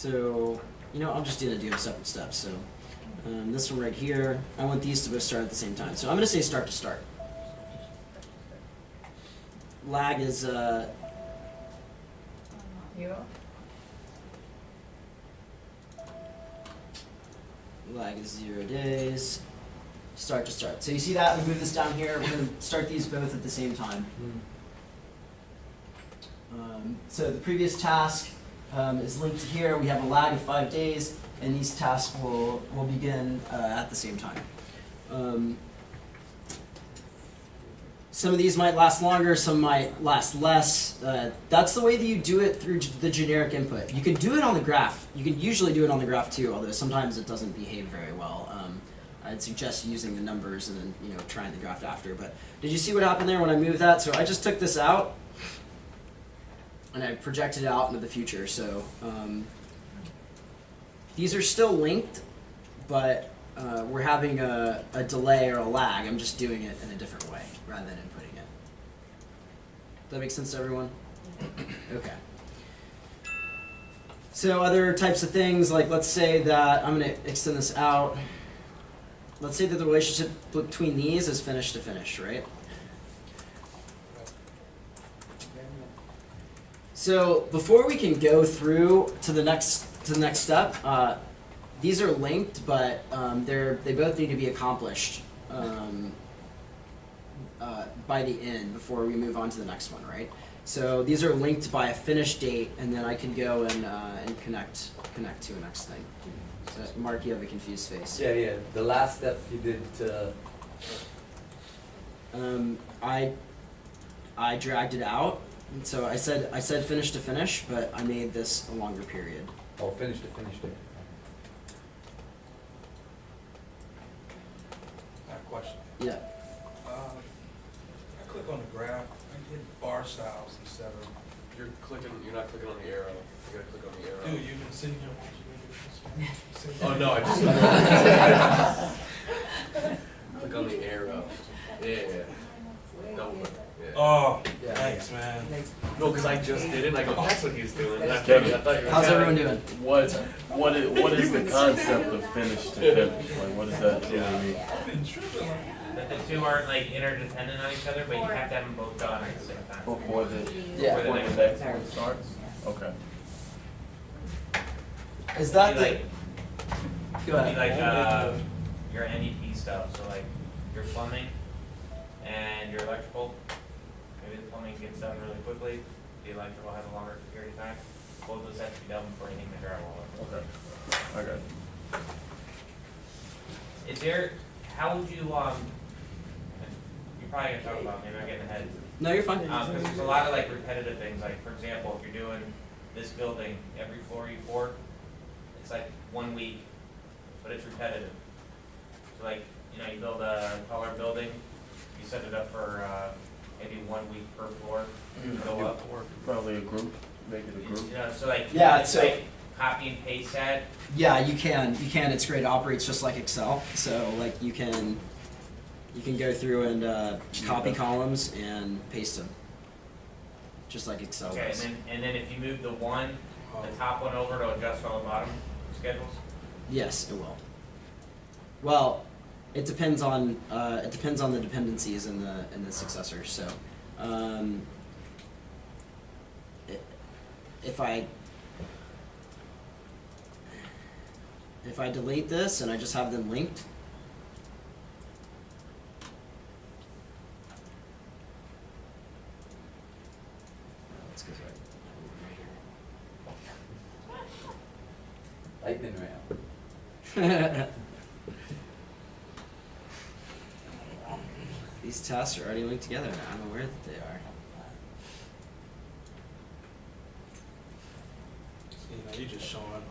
So, you know, I'm just going to do them separate steps. So this one right here, I want these to both start at the same time. So I'm going to say start to start. Lag is 0. lag is 0 days. Start to start. So you see that? We move this down here. We're going to start these both at the same time. So the previous task is linked to here. We have a lag of 5 days, and these tasks will begin at the same time. Some of these might last longer, some might last less. That's the way that you do it through the generic input. You can do it on the graph. You can usually do it on the graph too, although sometimes it doesn't behave very well. I'd suggest using the numbers and then trying the graph after. But did you see what happened there when I moved that? So I just took this out and I projected it out into the future. So these are still linked, but we're having a delay or a lag. I'm just doing it in a different way rather than inputting it. Does that make sense to everyone? Okay. So other types of things, like let's say that I'm going to extend this out. Let's say that the relationship between these is finish to finish, right? So before we can go through to the next step, these are linked, but they both need to be accomplished by the end before we move on to the next one, right? So these are linked by a finish date, and then I can go and connect to the next thing. So Mark, you have a confused face. Yeah. The last step you did. I dragged it out. So I said finish to finish, but I made this a longer period. Oh, finish to finish date. I have a question. Yeah. I click on the graph, I get bar styles instead of. You're not clicking on the arrow. You gotta click on the arrow. Dude, you've been sitting here watching me do this. Oh no, I just click on the arrow. Yeah. Double click. Yeah. Oh, Yeah. thanks, man. No, because I just did it. And I go, that's what he's doing. And I Kevin, thought you were How's everyone doing? What is the concept of finish to finish? Like, what does that really mean? I've been tripping. That the two aren't like interdependent on each other, but you have to have them both done at the same time. Before the Before the next one starts? Okay. Is that It'd the? be Go like, ahead. your NEP stuff, so like your plumbing and your electrical. Maybe the plumbing gets done really quickly, the electrical has a longer period of time. Both of those have to be done before you hang the drywall up. Okay. Okay. Is there, how would you, you're probably gonna talk about, maybe I'm getting ahead. No, you're fine. Because there's a lot of like repetitive things, like for example, if you're doing this building, every floor you pour, it's like 1 week, but it's repetitive. So like, you build a taller building, you set it up for maybe 1 week per floor, go up. Probably a group. Make it a group. So like, Yeah, it's so- like copy and paste that. Yeah, you can. It's great. It operates just like Excel. So like you can go through and copy columns and paste them, just like Excel Okay, does. and then if you move the top one over to adjust all the bottom schedules. Yes, it will. Well, it depends on the dependencies in the successor. So if I delete this and I just have them linked, let's go Lightning round. These tasks are already linked together now. I'm aware that they are. You just showing.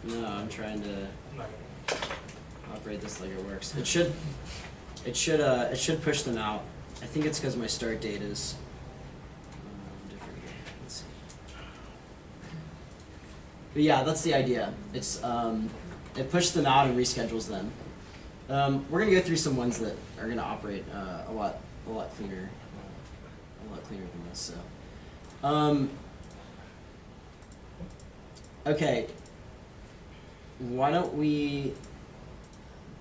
No, I'm trying to I'm not gonna. operate this like it works. It should push them out. I think it's because my start date is different here. Let's see. But yeah, that's the idea. It's it pushes them out and reschedules them. We're gonna go through some ones that are gonna operate a lot cleaner than this. So, okay. why don't we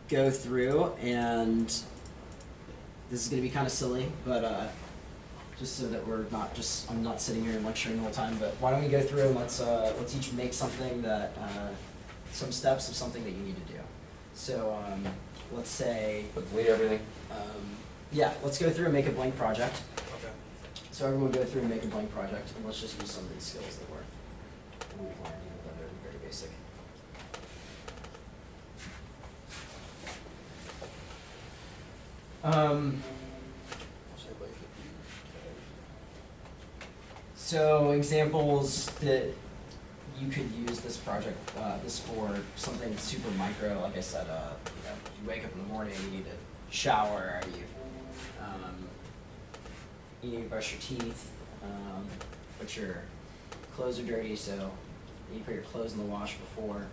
go through and this is going to be kind of silly, but just so that we're not just, I'm not sitting here and lecturing the whole time, but why don't we go through and let's each make something that, some steps of something that you need to do. So let's say, Complete everything. yeah, let's go through and make a blank project. Okay. So everyone go through and make a blank project, and let's just use some of these skills that we've learned, even though they're very basic. So examples that you could use this project, this for something super micro, like I said, you wake up in the morning, you need to shower, you need to brush your teeth, but your clothes are dirty, so you put your clothes in the wash before,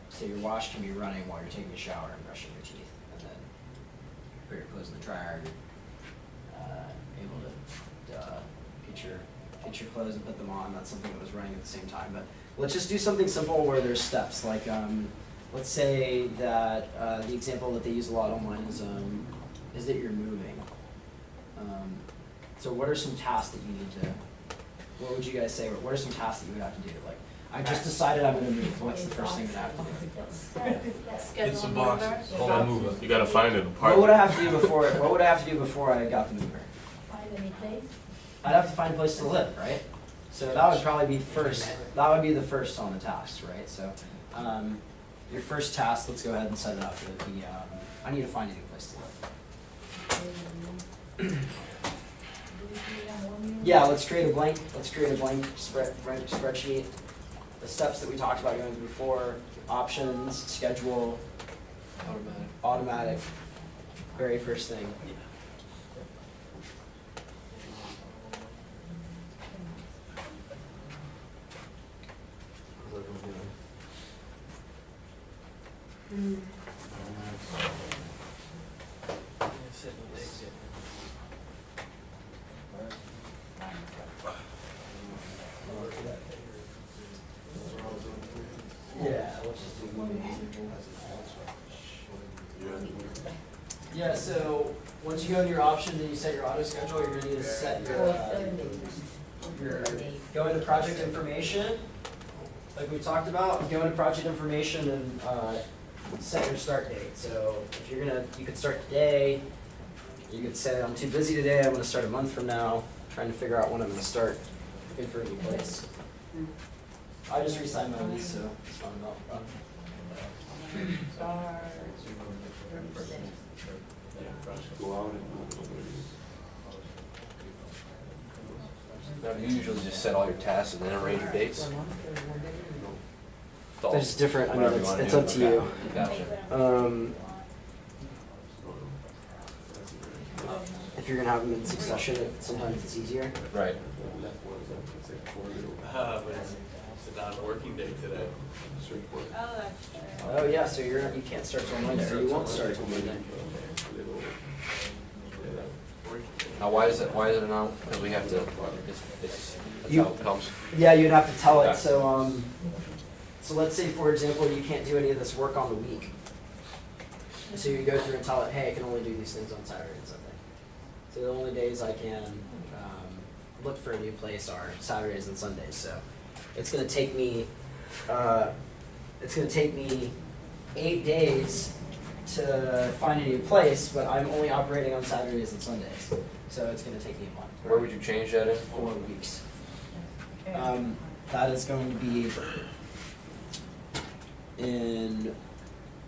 so your wash can be running while you're taking a shower and brushing your teeth, and then put your clothes in the dryer, you're able to get your clothes and put them on. That's something that was running at the same time. But let's just do something simple where there's steps. Like let's say that the example that they use a lot online is that you're moving. So what are some tasks that you need to? What would you guys say? What are some tasks that you would have to do? Like I just decided I'm going to move. What's the first thing that I have to do? Get some boxes. Hold on, move it. You gotta find an What would I apartment. have to do before? What would I have to do before I got the mover? Find any place? I'd have to find a place to live, right? So that would probably be first. That would be the first on the task, right? So your first task, let's go ahead and set it up. Would be I need to find a new place to live. Yeah, let's create a blank. Let's create a blank spreadsheet. The steps that we talked about going through before: options, schedule, automatic. Very first thing. Yeah, let's just do one. Yeah, so once you go into your options and you set your auto schedule, you're gonna need to set your go into project information, like we talked about. Go into project information and set your start date. So if you're you could start today. You could say I'm too busy today. I'm gonna start a month from now. Trying to figure out when I'm gonna start looking for a new place. I just re-signed my lease, so it's fun about. Now, do you usually just set all your tasks and then arrange your dates? It's all- There's different. I mean, whatever you wanna it's do. up to you. Gotcha. If you're gonna have them in succession, sometimes it's easier. Right. But it's not a working day today. Oh yeah, so you can't start till Monday, or you won't start till Monday. Now, why is it now? Because we have to, that's You- how it comes. Yeah, you'd have to tell it. Okay. So let's say for example you can't do any of this work on the week. So you go through and tell it, hey, I can only do these things on Saturday and Sunday. So the only days I can look for a new place are Saturdays and Sundays. So it's gonna take me 8 days to find a new place, but I'm only operating on Saturdays and Sundays. So it's gonna take me a month. Where would you change that in? 4 weeks. That is going to be in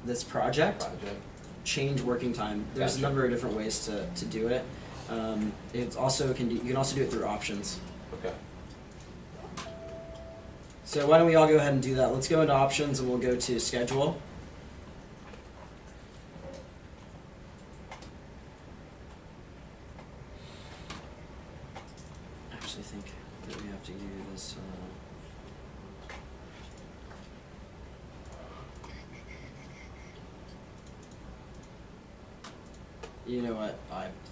this project. Change working time. There's Gotcha. a number of different ways to do it. It's also you can also do it through options. Okay. So why don't we all go ahead and do that? Let's go into options and we'll go to schedule. I actually think that we have to use. You know what?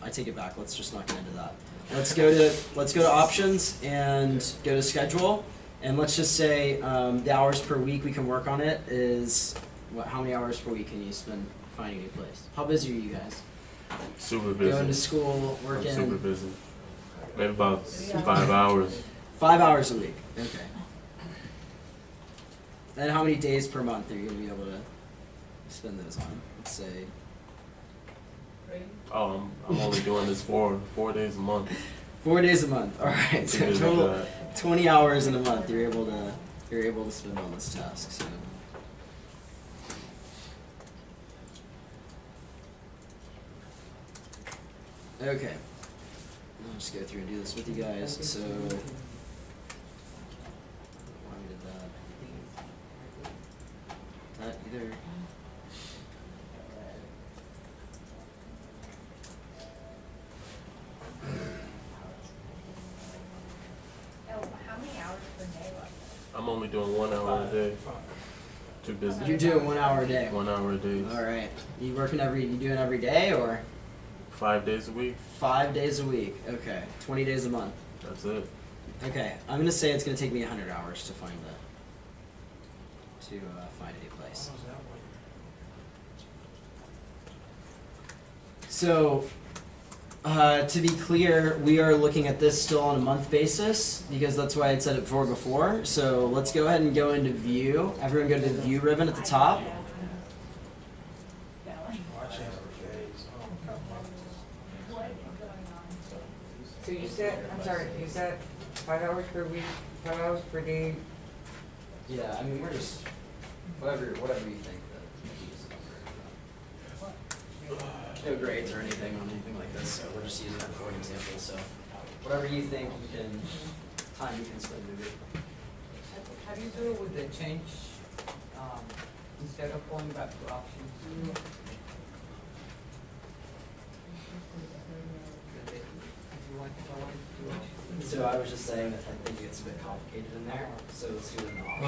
I take it back. Let's just not get into that. Let's go to options and go to schedule, And let's just say the hours per week we can work on it is, what? How many hours per week can you spend finding a new place? How busy are you guys? Super busy. Going to school, I'm working. super busy. Maybe about 5 hours. 5 hours a week. Okay. And how many days per month are you gonna be able to spend those on? Let's say. Oh, I'm only doing this 4 days a month. 4 days a month. All right. So Because of total that. 20 hours in a month. You're able to spend on this task. So. Okay. I'll just go through and do this with you guys. So. Why we did that? That either. How many hours per day was it? I'm only doing 1 hour a day. Too busy. You're doing 1 hour a day. 1 hour a day. All right. You doing every day or 5 days a week. 5 days a week? Okay. 20 days a month. That's it. Okay. I'm gonna say it's gonna take me 100 hours to find a new place. How's that one? So, to be clear, we are looking at this still on a month basis because that's why I said it before. So let's go ahead and go into view. Everyone go to the view ribbon at the top. Oh, I changed the days. Oh, What is going on? So you said, I'm sorry, you said 5 hours per week, 5 hours per day. Yeah, I mean we're just whatever you think that no grades or anything on anything like this, so we're just using it for an example. So whatever you think you can time you can spend moving. How do you do it with the change, instead of going back to option 2? If you want to go on to option 2. So I was just saying that I think it's a bit complicated in there, so let's do it in the options.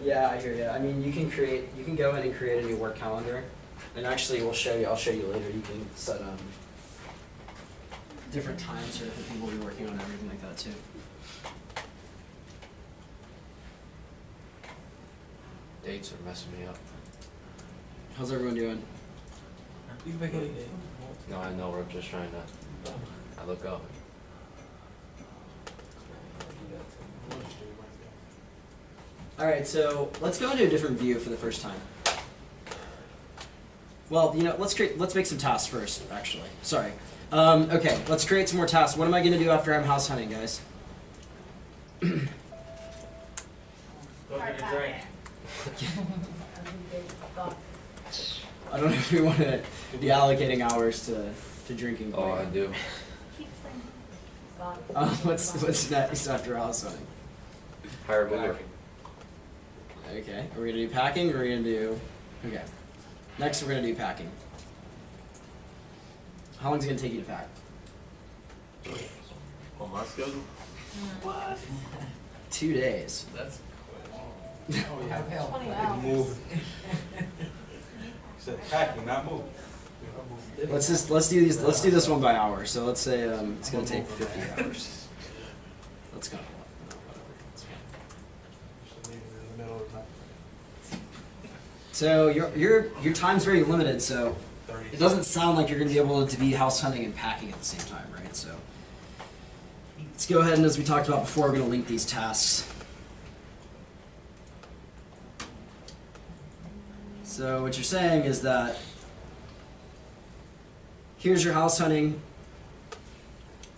Yeah, I hear you. I mean, you can go in and create a new work calendar, and actually, I'll show you later. You can set different times for different people to be working on and everything like that too. Dates are messing me up. How's everyone doing? You can make any day. No, I know, we're just trying to, I look up. All right, so let's go into a different view for the first time. Well, let's make some tasks first. Actually, sorry. Okay, let's create some more tasks. What am I going to do after I'm house hunting, guys? Go get a drink. I don't know if we want to be allocating hours to drinking. Oh, I do. What's next after house hunting? Hire a mover. Okay, are we gonna do packing or are we gonna do, okay. Next we're gonna do packing. How long is it gonna take you to pack? On my schedule? What? 2 days. That's Oh, yeah. 20 hours. Move. Said packing, not move. Let's do this one by hour. So let's say it's gonna take 50 hours. Let's go. No, whatever. It's fine. Just leave it in the middle of the night. So your time's very limited. So 30. it doesn't sound like you're gonna be able to be house hunting and packing at the same time, right? So let's go ahead and, as we talked about before, we're gonna link these tasks. So what you're saying is that here's your house hunting,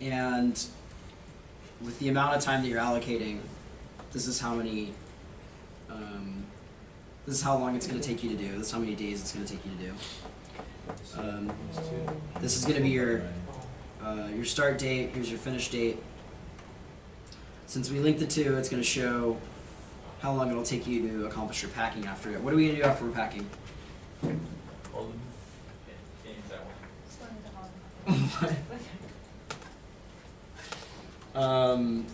and with the amount of time that you're allocating, this is how many, this is how long it's going to take you to do. This is how many days it's going to take you to do. This is going to be your start date. Here's your finish date. Since we linked the two, it's going to show how long it'll take you to accomplish your packing after it. What are we going to do after we're packing? Change that one.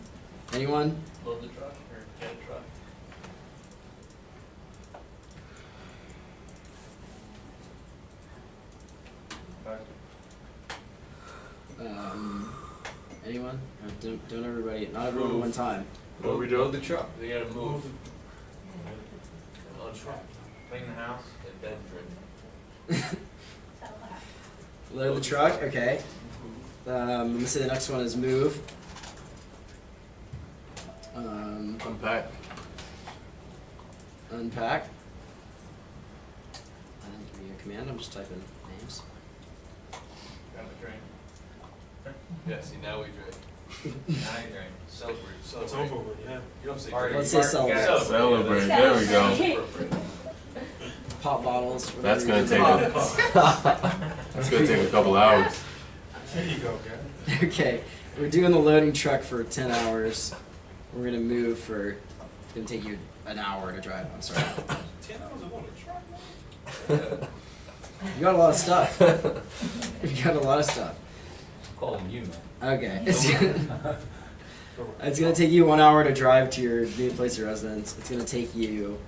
Anyone? load the truck or get a truck. Anyone? Don't everybody, not everyone at one time. What are we Load doing? the truck. They gotta move. On truck. Clean the house. And then drink. Sell that. Load the truck, okay. Let me say the next one is move. Unpack. Unpack. I didn't give you a command, I'm just typing names. Grab a drink. Yeah, see, now we drink. Now you drink. Celebrate, It's celebrate. over with, yeah. You don't say Party. drink. Let's say celebrate. Celebrate. There we go. Pop bottles. That's whatever gonna you take do. That's gonna take a couple hours. There you go, guy. Okay, we're doing the loading truck for 10 hours. We're gonna move for, it's gonna take you an hour to drive, I'm sorry. 10 hours of on a truck, man? You got a lot of stuff. You got a lot of stuff. Calling you, man. Okay. It's gonna take you 1 hour to drive to your new place of residence. It's gonna take you,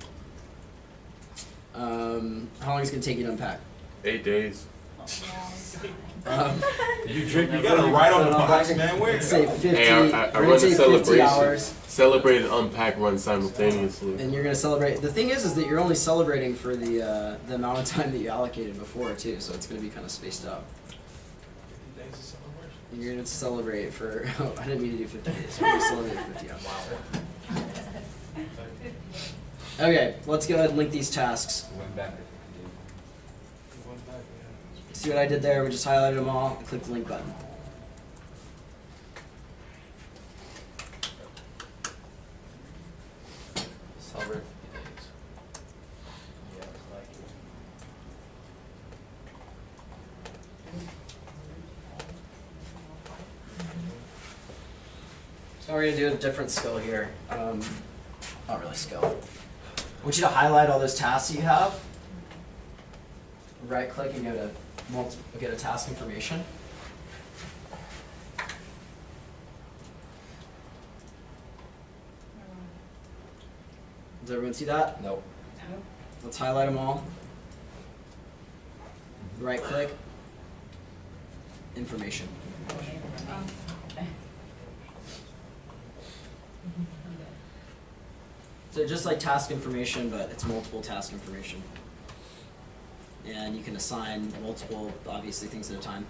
how long is it gonna take you to unpack? 8 days. You drink, you gotta write on the box, man. Where Let's say 50, Hey, I we're run gonna the say 50 celebration. hours. Celebrate and unpack run simultaneously. And you're gonna celebrate. The thing is that you're only celebrating for the amount of time that you allocated before too, so it's gonna be kind of spaced out. 50 days of celebration. You're gonna celebrate for. Oh, I didn't mean to do 50 days. We're gonna celebrate 50 hours. Okay, let's go ahead and link these tasks. Went back to One back, yeah. See what I did there? We just highlighted them all and click the link button. Celebrate 50 days. Yeah, it's like So we're gonna do a different skill here. Not really skill. I want you to highlight all those tasks that you have. Right click and go to get a task information. Does everyone see that? Nope. Let's highlight them all. Right click. Information. So just like task information, but it's multiple task information. And you can assign multiple, obviously, things at a time.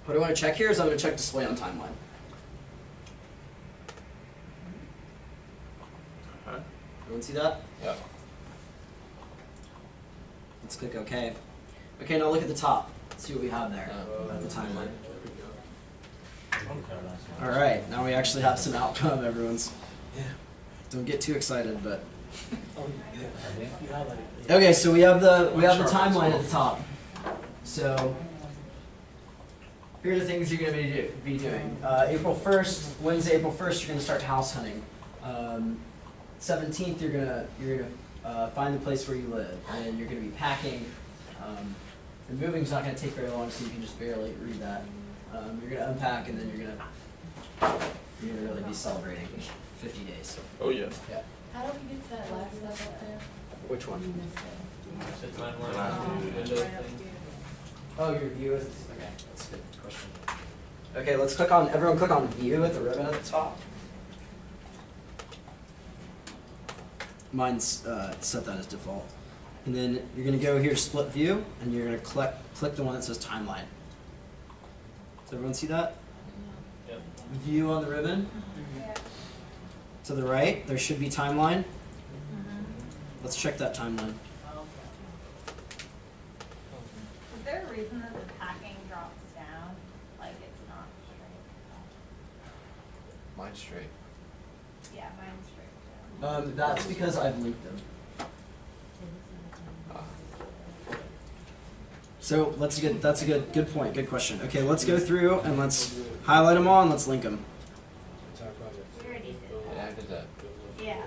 What I want to check here is I'm going to check display on timeline. Everyone see that? Yeah. Let's click OK. Okay, now look at the top. Let's see what we have there at the timeline. All right, now we actually have some outcome. Everyone's. Don't get too excited, but. Okay, so we have the timeline at the top. So here are the things you're going to be doing. April 1st, Wednesday, April 1st, you're going to start house hunting. 17th, you're gonna find the place where you live, and you're going to be packing. The moving's not going to take very long, so you can just barely read that. You're going to unpack, and then you're going to really be celebrating 50 days. Oh yeah. Yeah. How do we get to that last stuff up there? Which one? Sit timeline. Oh, your view is, okay, that's a good question. Okay, let's click on, everyone click on view at the ribbon at the top. Mine's set that as default. And then you're gonna go here to split view, and you're gonna click the one that says timeline. Does everyone see that? Yep. View on the ribbon. Yeah. To the right, there should be timeline. Let's check that timeline. Is there a reason that the packing drops down? Like it's not straight? Mine's straight. Yeah, mine's straight down. That's because I've linked them. So that's a good point, good question. Okay, let's go through and let's highlight them all and let's link them. We already did Yeah, I that. did that. Yeah,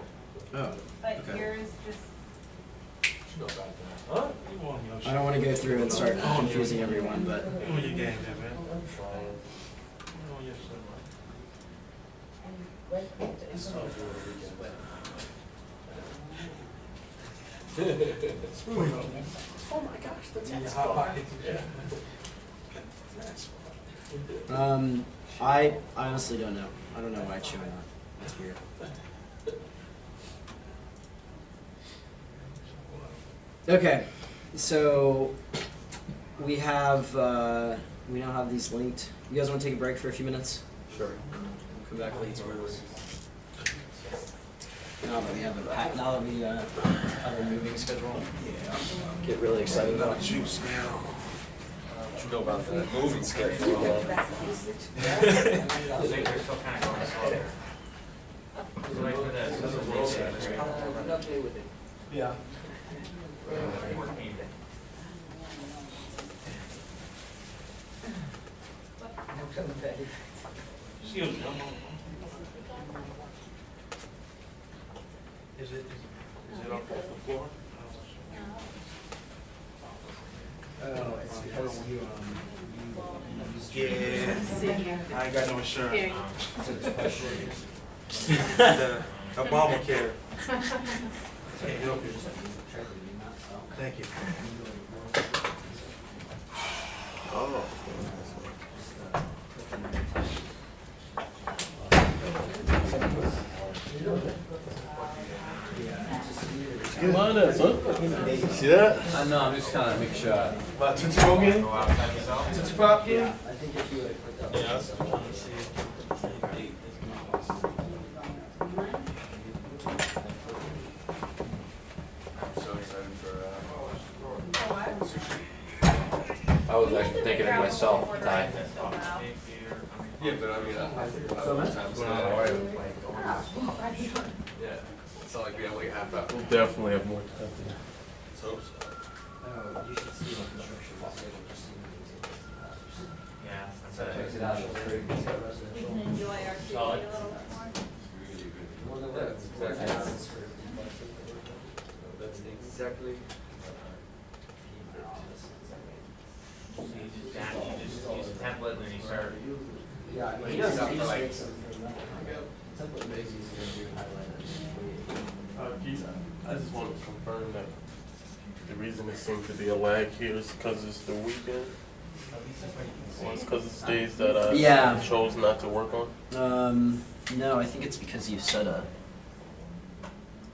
Oh, but okay. yours just, Should go back to Huh? You want your I don't want to go through and start confusing everyone, but You want your game there, man. You want your shit, that. Oh my gosh, that's in your hot pocket. Yeah. I honestly don't know. I don't know why it's showing up. That's weird. Okay, so we have we now have these linked. You guys want to take a break for a few minutes? Sure. We'll come back later. Now that we have a now that we have a moving schedule. Yeah. Get really excited about juice now. What you know about that moving schedule? I think they're still kind of going slow. So like for this is a basic, right? Yeah. 14. Excuse me. Is it off the floor? Oh, it's because you Yeah. I ain't got no insurance. the Obamacare. Thank you. Oh. Come on up, son. See that? I know, I'm just trying to make sure. About Tootsie Roll game? Go outside yourself. Tootsie Pop game? I think if you would have clicked up. Yeah, that's what I'm trying to see. I'm so excited for I was actually thinking of myself, Ty. yeah, but I mean, times Going now. on Hawaii. Yeah, it's not like we have like a half hour. We'll definitely have more time. Let's hope so. Oh, you should see the construction schedule. Just see Yeah, that's Checks it. it out. It's pretty good. We can enjoy our city a little bit more. That's exactly. You just use a template and then you start. Yeah, he does. He just makes them for nothing. Template makes easy to do highlight. Keith, I just want to confirm that the reason it seems to be a lag here is because it's the weekend. Well, it's because it's days that I Yeah. chose not to work on. No, I think it's because you set a.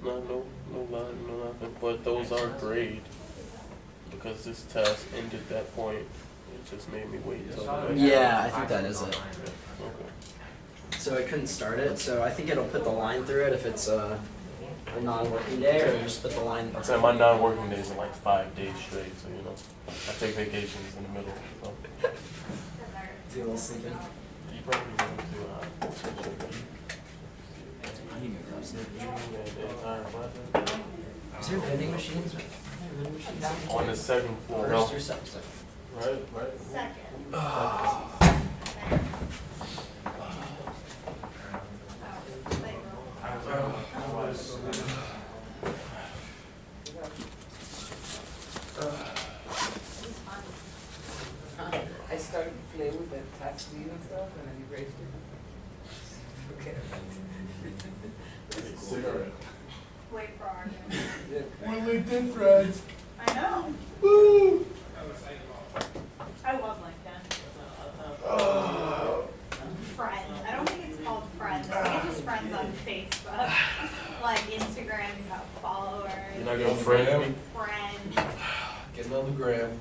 No lag, no nothing. But those are grade because this task ended that point. It just made me wait until the next. Yeah, I think that is it. Okay. So I couldn't start it, so I think it'll put the line through it if it's a non-working day, or just put the line. I'd say my non-working days are like 5 days straight, so you know, I take vacations in the middle. So. Do a little sleeping. You probably want to Is there vending machines? on the second floor. First No. or second? Right. Second. I started playing with the touch screen and stuff, and then erased it. Forget Cigarette. Wait for argument. We're LinkedIn friends. I know. Woo! I love LinkedIn. Friends. I don't think it's called friends. I think it's just friends on Facebook. Like Instagram, you have followers. You're not gonna friend me? Friends. Getting on the gram.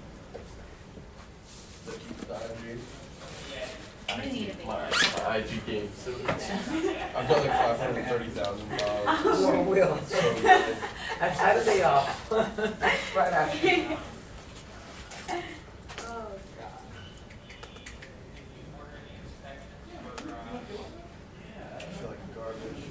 You need a big My IG game. I've got like 530,000 followers. Oh, Will. So good. At Saturday off. Right after. Oh, I feel like garbage.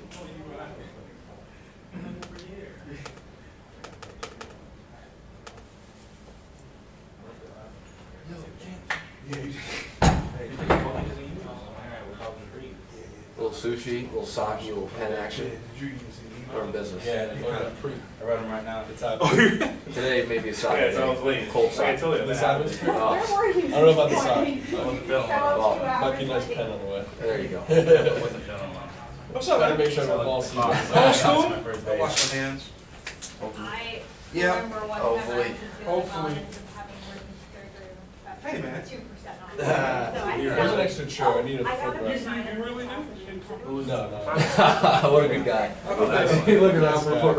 Little sushi, little sake, little pen action. We're in business. Yeah, I read them right now at the top. Today maybe a sake. Yeah, I was late. Cold I sake. told you this happens. Oh, where were you? I don't know about the sock. I Morning. wasn't feeling That well. was 2 Well, hours Lucky nice late. pen on the way. there you go. Wasn't feeling well. I'm sorry, I had to make sure everyone falls asleep. Oh, school? My first day. Wash my hands. I Yeah. remember one time I Hopefully. was doing Hopefully. audits and having emergency surgery. Hey, man. 2% off. So I Here's an extra chair. I need a I got foot a rest. you really do? No. What a good guy. Look around for foot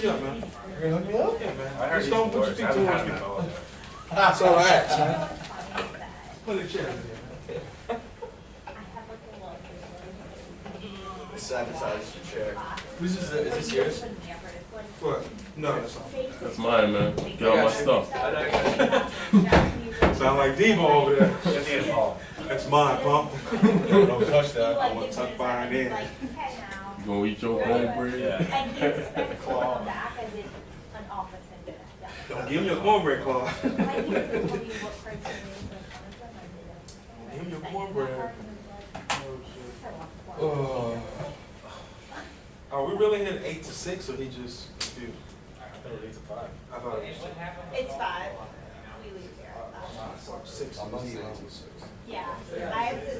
Yeah, man. You're gonna hook me up? Yeah, man. I heard Just these don't put your boards. feet I too haven't much. had them all. That's all right. Put a chair in Sabotage the chair. Whose is it? Is this yours? there. What? No, that's not. That's mine, man. Get all my stuff. Sound like Devo over there. Give me a call. That's mine, pump. Don't touch that. I want to tuck behind in. You gonna eat your cornbread? Yeah. And he expects to come back as if an office had been at Don't give me a cornbread claw. Like he doesn't tell you what criteria is in front of them, I did it. Give me your cornbread. Are we really in 8 to 6 or he just confused? I thought it was 8 to 5. I thought it was It's 5. We leave here. 6. I'm not saying 6. Yeah, I have to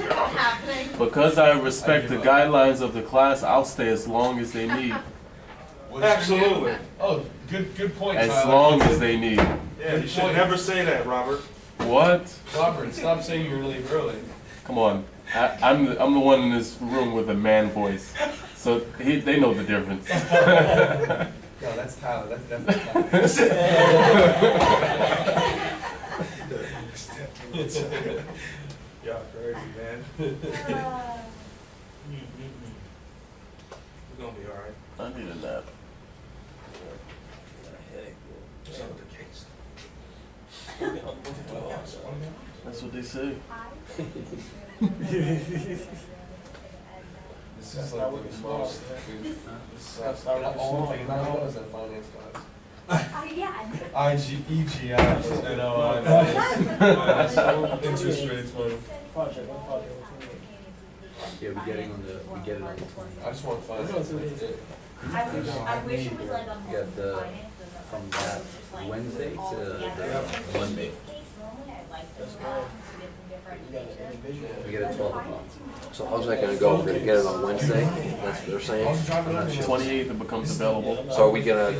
know. Happening. Because I respect the guidelines of the class, I'll stay as long as they need. Absolutely. Oh, good point, As Tyler. long as they need. Yeah, you should never say that, Robert. What? Robert, stop saying you're gonna leave early. Come on. I'm the one in this room with a man voice. So they know the difference. No, that's Tyler. That's definitely Tyler. Y'all crazy, man. We're gonna be alright. I need a nap. So the case. That's what they say. This is like the most. That's all I know is that finance class. Yeah. EGI, interest rates, man. Yeah, we get it on the 20th. I just want finance. That's it. I wish it was like on Yeah, the- finance. from that Wednesday to the Monday. We get it 12 o'clock. So how's that gonna go? We're gonna get it on Wednesday? That's what they're saying? 28th it becomes available. So are we gonna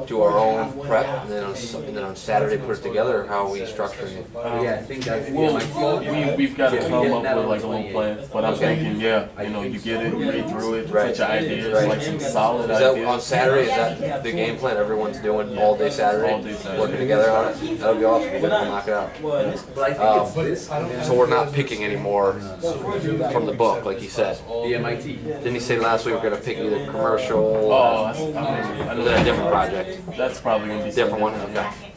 do our own prep and then on Saturday put it together, or how are we structuring it? Yeah, I think that's We've got to Yeah, come we up get that with on like a the little 28th. plan. But I'm thinking, you get it, you read through it, Right. put your ideas, Right. like some solid Is that on ideas. Saturday? Is that the game plan? Everyone's doing all day Saturday? All day Saturday. Working together on it? That'll be awesome. We'll knock it out. But I think it's this. So we're not picking anymore from the book, like you said. The MIT. Didn't he say last week we're gonna pick either commercial Oh, or I know is that a different project? that's probably gonna be Different one? something Okay.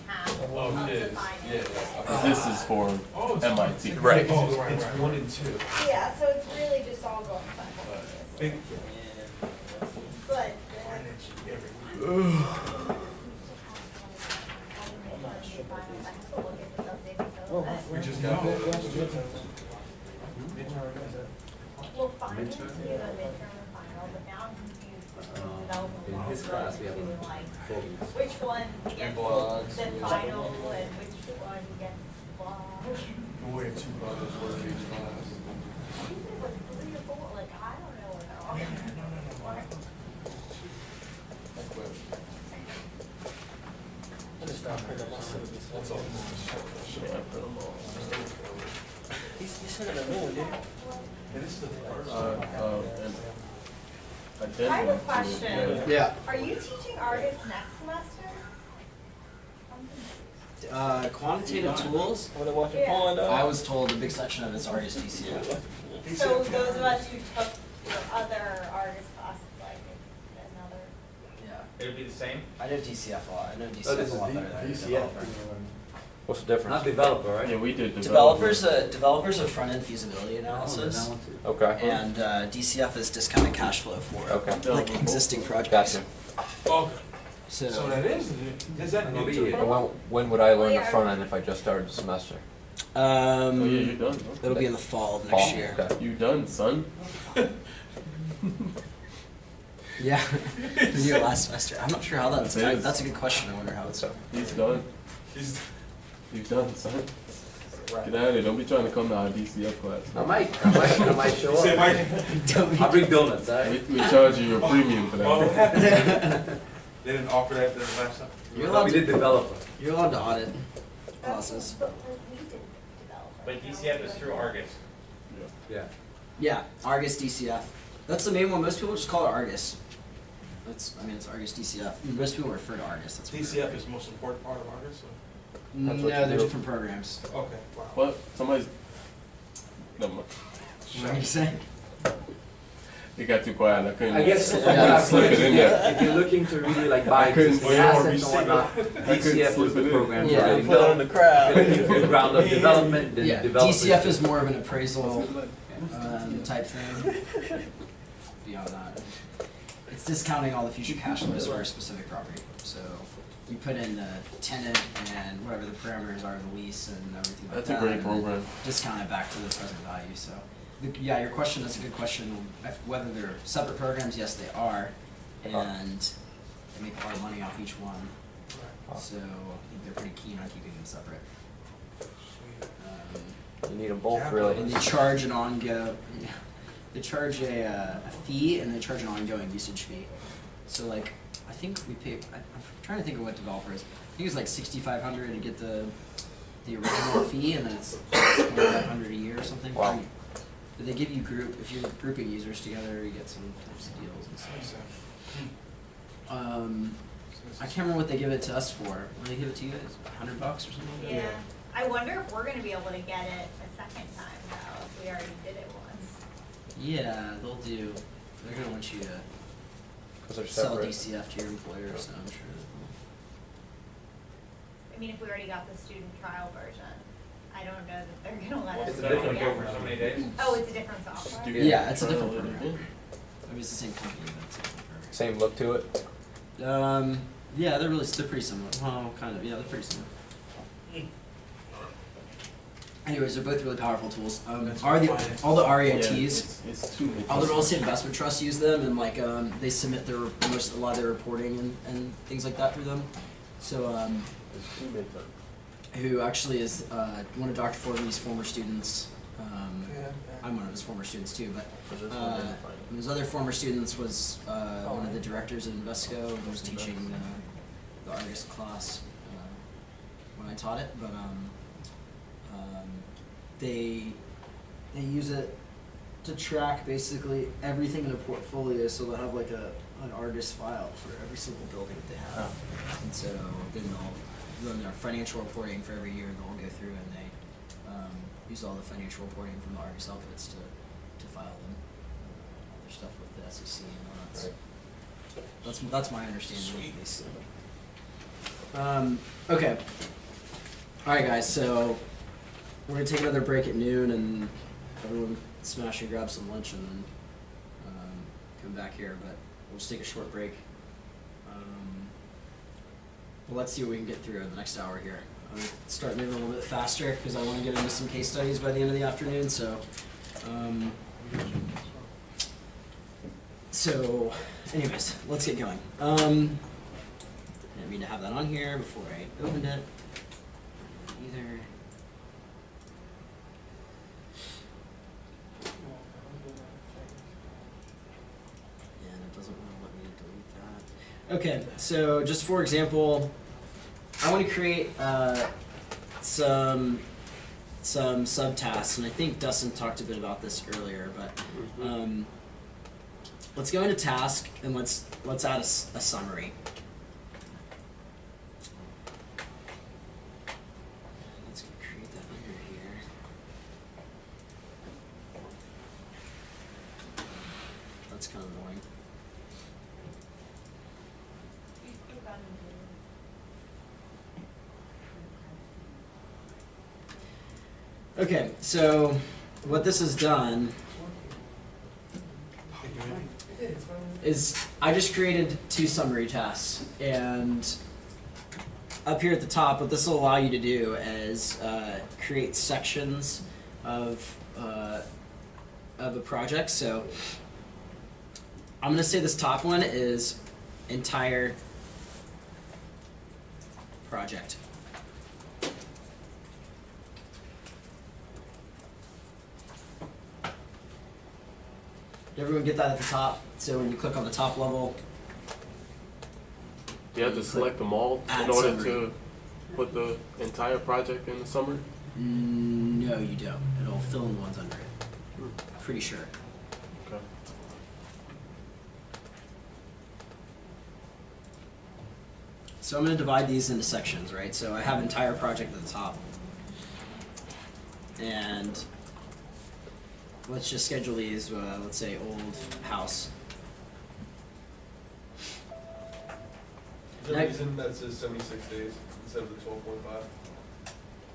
Oh, it is. Yeah. This is for MIT. Right. It's 1 and 2. Yeah, so it's really just all going simultaneously. But. We just got it. Well, finance, you have a midterm and final, but now I'm confused with the development. In his class, we have Like, 4 weeks. which one gets blogs. the final and which one gets blog? We have 2 brothers work each class. Usually like 3 or 4, like, I don't know what they're all. That's all. And I have a question. Yeah. Are you teaching artists next semester? Quantitative tools. Yeah. I was told a big section of it's artist DCF. So those of us who took the other artist classes, like another. Yeah. It'd be the same? I know DCF a lot. I know Oh, DCF this a is lot better than DCF. developer. What's the difference? Not developer, right? Yeah, we did Developers a front end feasibility Oh, analysis, that one too. Okay. and DCF is discounted cash flow for Okay. like existing projects. Gotcha. Oh, So, so that is that No, new we- to And when would I learn the front end if I just started the semester? Oh yeah, you done. Huh? it'll be in the fall of next Fall? year. Okay. You done, son? Yeah, your last semester. I'm not sure how that's. It is. That's a good question. I wonder how it's. He's done. He's You done, son? Get out of here. Don't be trying to come to our DCF class. I might show Say, up. Mike, I'll bring donuts, alright? We charge you your premium for well, what that. happened? They didn't offer that the last time? You're allowed We to, did developer. you're allowed to audit classes. But we did develop. But DCF is through Argus. Yeah. Yeah, Argus DCF. That's the main one. Most people just call it Argus. I mean, it's Argus DCF. Most people refer to Argus. That's what DCF is the most important part of Argus, No, That's what you they're do. different programs. so? Okay, wow. What? Somebody's. Never mind. What are you saying? It got too quiet. I couldn't. I guess I couldn't slip it in there. if you're looking to really like buy I couldn't existing see assets and whatnot, DCF slip was the it in. program. Yeah. to Put on the crowd. build ground up development, then Yeah, developers. DCF is more of an appraisal type thing. Beyond that, it's discounting all the future cash flows for a specific property. So you put in the tenant and whatever the parameters are of the lease and everything like That's that. a great and program. discount it back to the present value. So, yeah, your question is a good question. Whether they're separate programs, yes, they are, and they make a lot of money off each one. So I think they're pretty keen on keeping them separate. You need them both, really. And they charge an they charge a fee and they charge an ongoing usage fee. So like, I think we pay. I'm trying to think of what developer is. I think it's like $6,500 to get the original fee, and then it's $2,500 a year or something. Wow. But they give you if you're grouping users together, you get some types of deals and stuff. I can't remember what they give it to us for. What do they give it to you guys? $100 or something? Yeah. I wonder if we're gonna be able to get it a second time though, if we already did it once. Yeah, they'll do. They're gonna want you to Because they're sell separate. DCF to your employer, so I'm sure. I mean, if we already got the student trial version, I don't know that they're gonna let us It's do a it different again. bill for so many days. Oh, it's a different software? Student Yeah, it's a different trial, program. yeah. I mean, it's the same company, but it's a different program. Same look to it. Yeah, they're pretty similar. Well, kind of. Yeah, they're pretty similar. Anyways, they're both really powerful tools. All the REITs, It's too big. all the real estate investment trusts use them, and like they submit a lot of their reporting and things like that through them. So It's too big. who actually is one of Dr. Forley's former students. I'm one of his former students too, but his other former students was one of the directors at Invesco who was teaching the Argus class when I taught it. But they use it to track basically everything in a portfolio, so they'll have like an Argus file for every single building that they have. And so then they'll run their financial reporting for every year. They'll go through and they use all the financial reporting from the Argus outputs to file them. All their stuff with the SEC and all that. That's my understanding of these. Okay. All right, guys. So we're gonna take another break at noon, and everyone smash and grab some lunch, and then come back here. But we'll just take a short break. Well, let's see what we can get through in the next hour here. I'm gonna start moving a little bit faster because I want to get into some case studies by the end of the afternoon. So, anyways, let's get going. I didn't mean to have that on here before I opened it either. And it doesn't want to let me delete that. Okay, so just for example, I want to create some subtasks, and I think Dustin talked a bit about this earlier, but let's go into task and let's add a summary. Let's create that under here. That's kind of annoying. Okay, so what this has done is I just created 2 summary tasks, and up here at the top, what this will allow you to do is create sections of a project. So I'm going to say this top one is entire project. Did everyone get that at the top? So when you click on the top level, You have to select them all Add in order summary. to put the entire project in the summary? No, you don't. It'll fill in the ones under it. Pretty sure. Okay. So I'm going to divide these into sections, right? So I have entire project at the top. And let's just schedule these, let's say old house. Is there a reason that says 76 days instead of the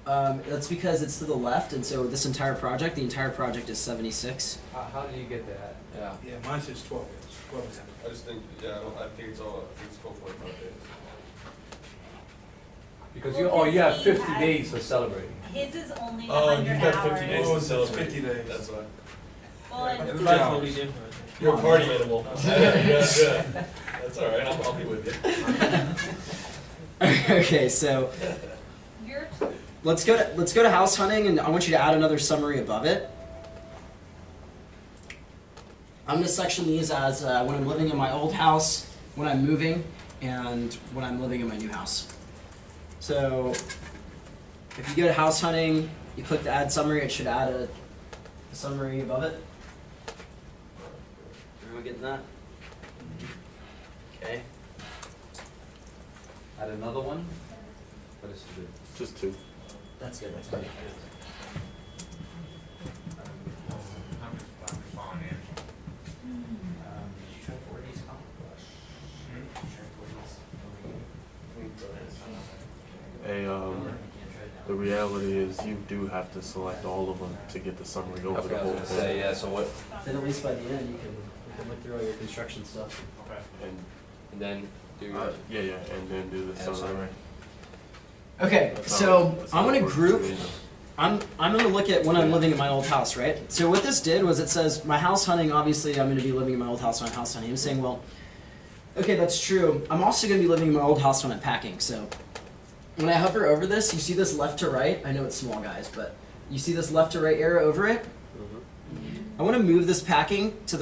12.5? That's because it's to the left, and so this entire project, the entire project is 76. How do you get that? Yeah. Yeah, mine says 12 days, 12 days. I just think, I think it's 12.5 days. Because Well, you have he 50 has- days for celebrating. His is only the Oh, 100 you've got hours. 50 days Oh, to it's celebrate. 50 days. That's why. Well, and Everybody's hours. totally different. You're a party animal. Yeah. That's all right. I'll be with you. Okay, so you're let's go to house hunting, and I want you to add another summary above it. I'm going to section these as when I'm living in my old house, when I'm moving, and when I'm living in my new house. So if you go to house hunting, you click the add summary, it should add a summary above it. Everyone getting that? Okay. Add another one? What is it? Just two. That's good. That's good. The reality is you do have to select all of them to get the summary over the Okay, I whole was gonna say, thing. yeah, so what, Then at least by the end, you can look through all your construction stuff. and then do your. Yeah, and then do the add summary. summary. Okay, That's so that's I'm how it gonna works group. between them. I'm gonna look at when I'm living in my old house, right? So what this did was it says my house hunting. Obviously, I'm gonna be living in my old house when I'm house hunting. I'm saying, well, okay, that's true. I'm also gonna be living in my old house when I'm packing. So when I hover over this, you see this left to right. I know it's small, guys, but you see this left to right arrow over it. I want to move this packing to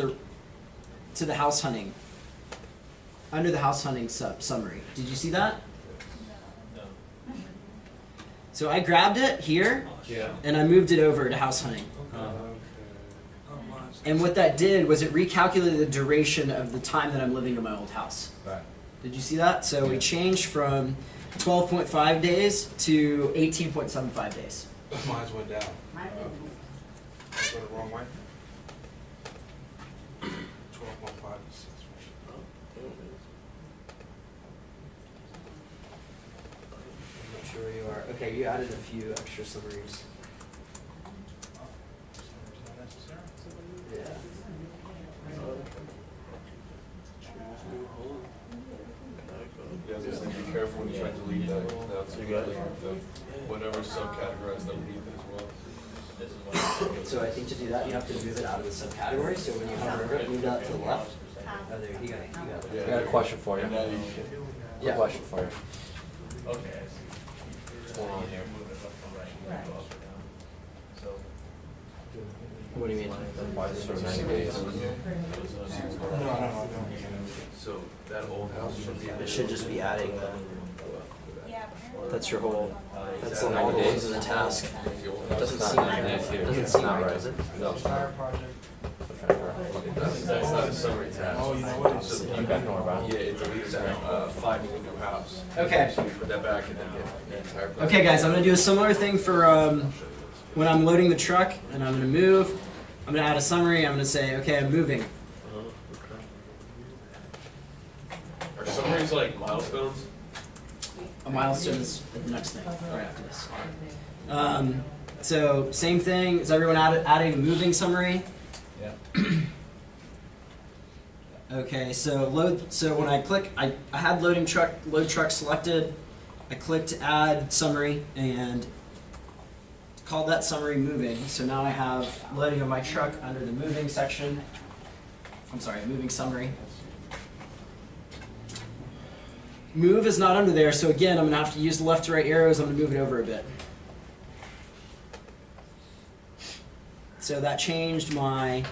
the house hunting. Under the house hunting summary. Did you see that? So I grabbed it here Yeah. and I moved it over to house hunting. And what that did was it recalculated the duration of the time that I'm living in my old house. Right. Did you see that? So we changed from 12.5 days to 18.75 days. Mine went down. Mine didn't. I went the wrong way. 12.5 is 6. I'm not sure where you are. Okay, you added a few extra summaries. Yeah. Yeah, just be careful when you try to delete that. That's You got it. whatever subcategorized underneath it as well. So I think to do that, you have to move it out of the subcategory. So when you hover over it, move that to the left. Oh, there, you got it. You got it. I got a question for you. Now you can. Yeah. Question for you. Okay. What's going on here? What do you mean? Why is it 90 days? No. So that old house should be. It should just be adding the. Yeah. That's your whole. That's the 90 all the days? ones in the task. It doesn't It's seem not like 90 it. days here. Doesn't It's seem not like it, right. does it? No, it's not. That's not a summary tab. Oh, you know what? It's, So You got no about yeah, it deletes that, finding a new house. Okay. So you put that back and then get the entire. Okay, guys, I'm gonna do a similar thing for when I'm loading the truck and I'm gonna move. I'm gonna add a summary. I'm gonna say, okay, I'm moving. Are summaries like milestones? A milestone is the next thing right after this. So same thing. Is everyone adding a moving summary? Yeah. Okay, so load. So when I click, I had load truck selected. I clicked add summary and called that summary moving. So now I have loading of my truck under the moving section. I'm sorry, moving summary. Move is not under there, so again, I'm gonna have to use the left to right arrows. I'm gonna move it over a bit. So that changed my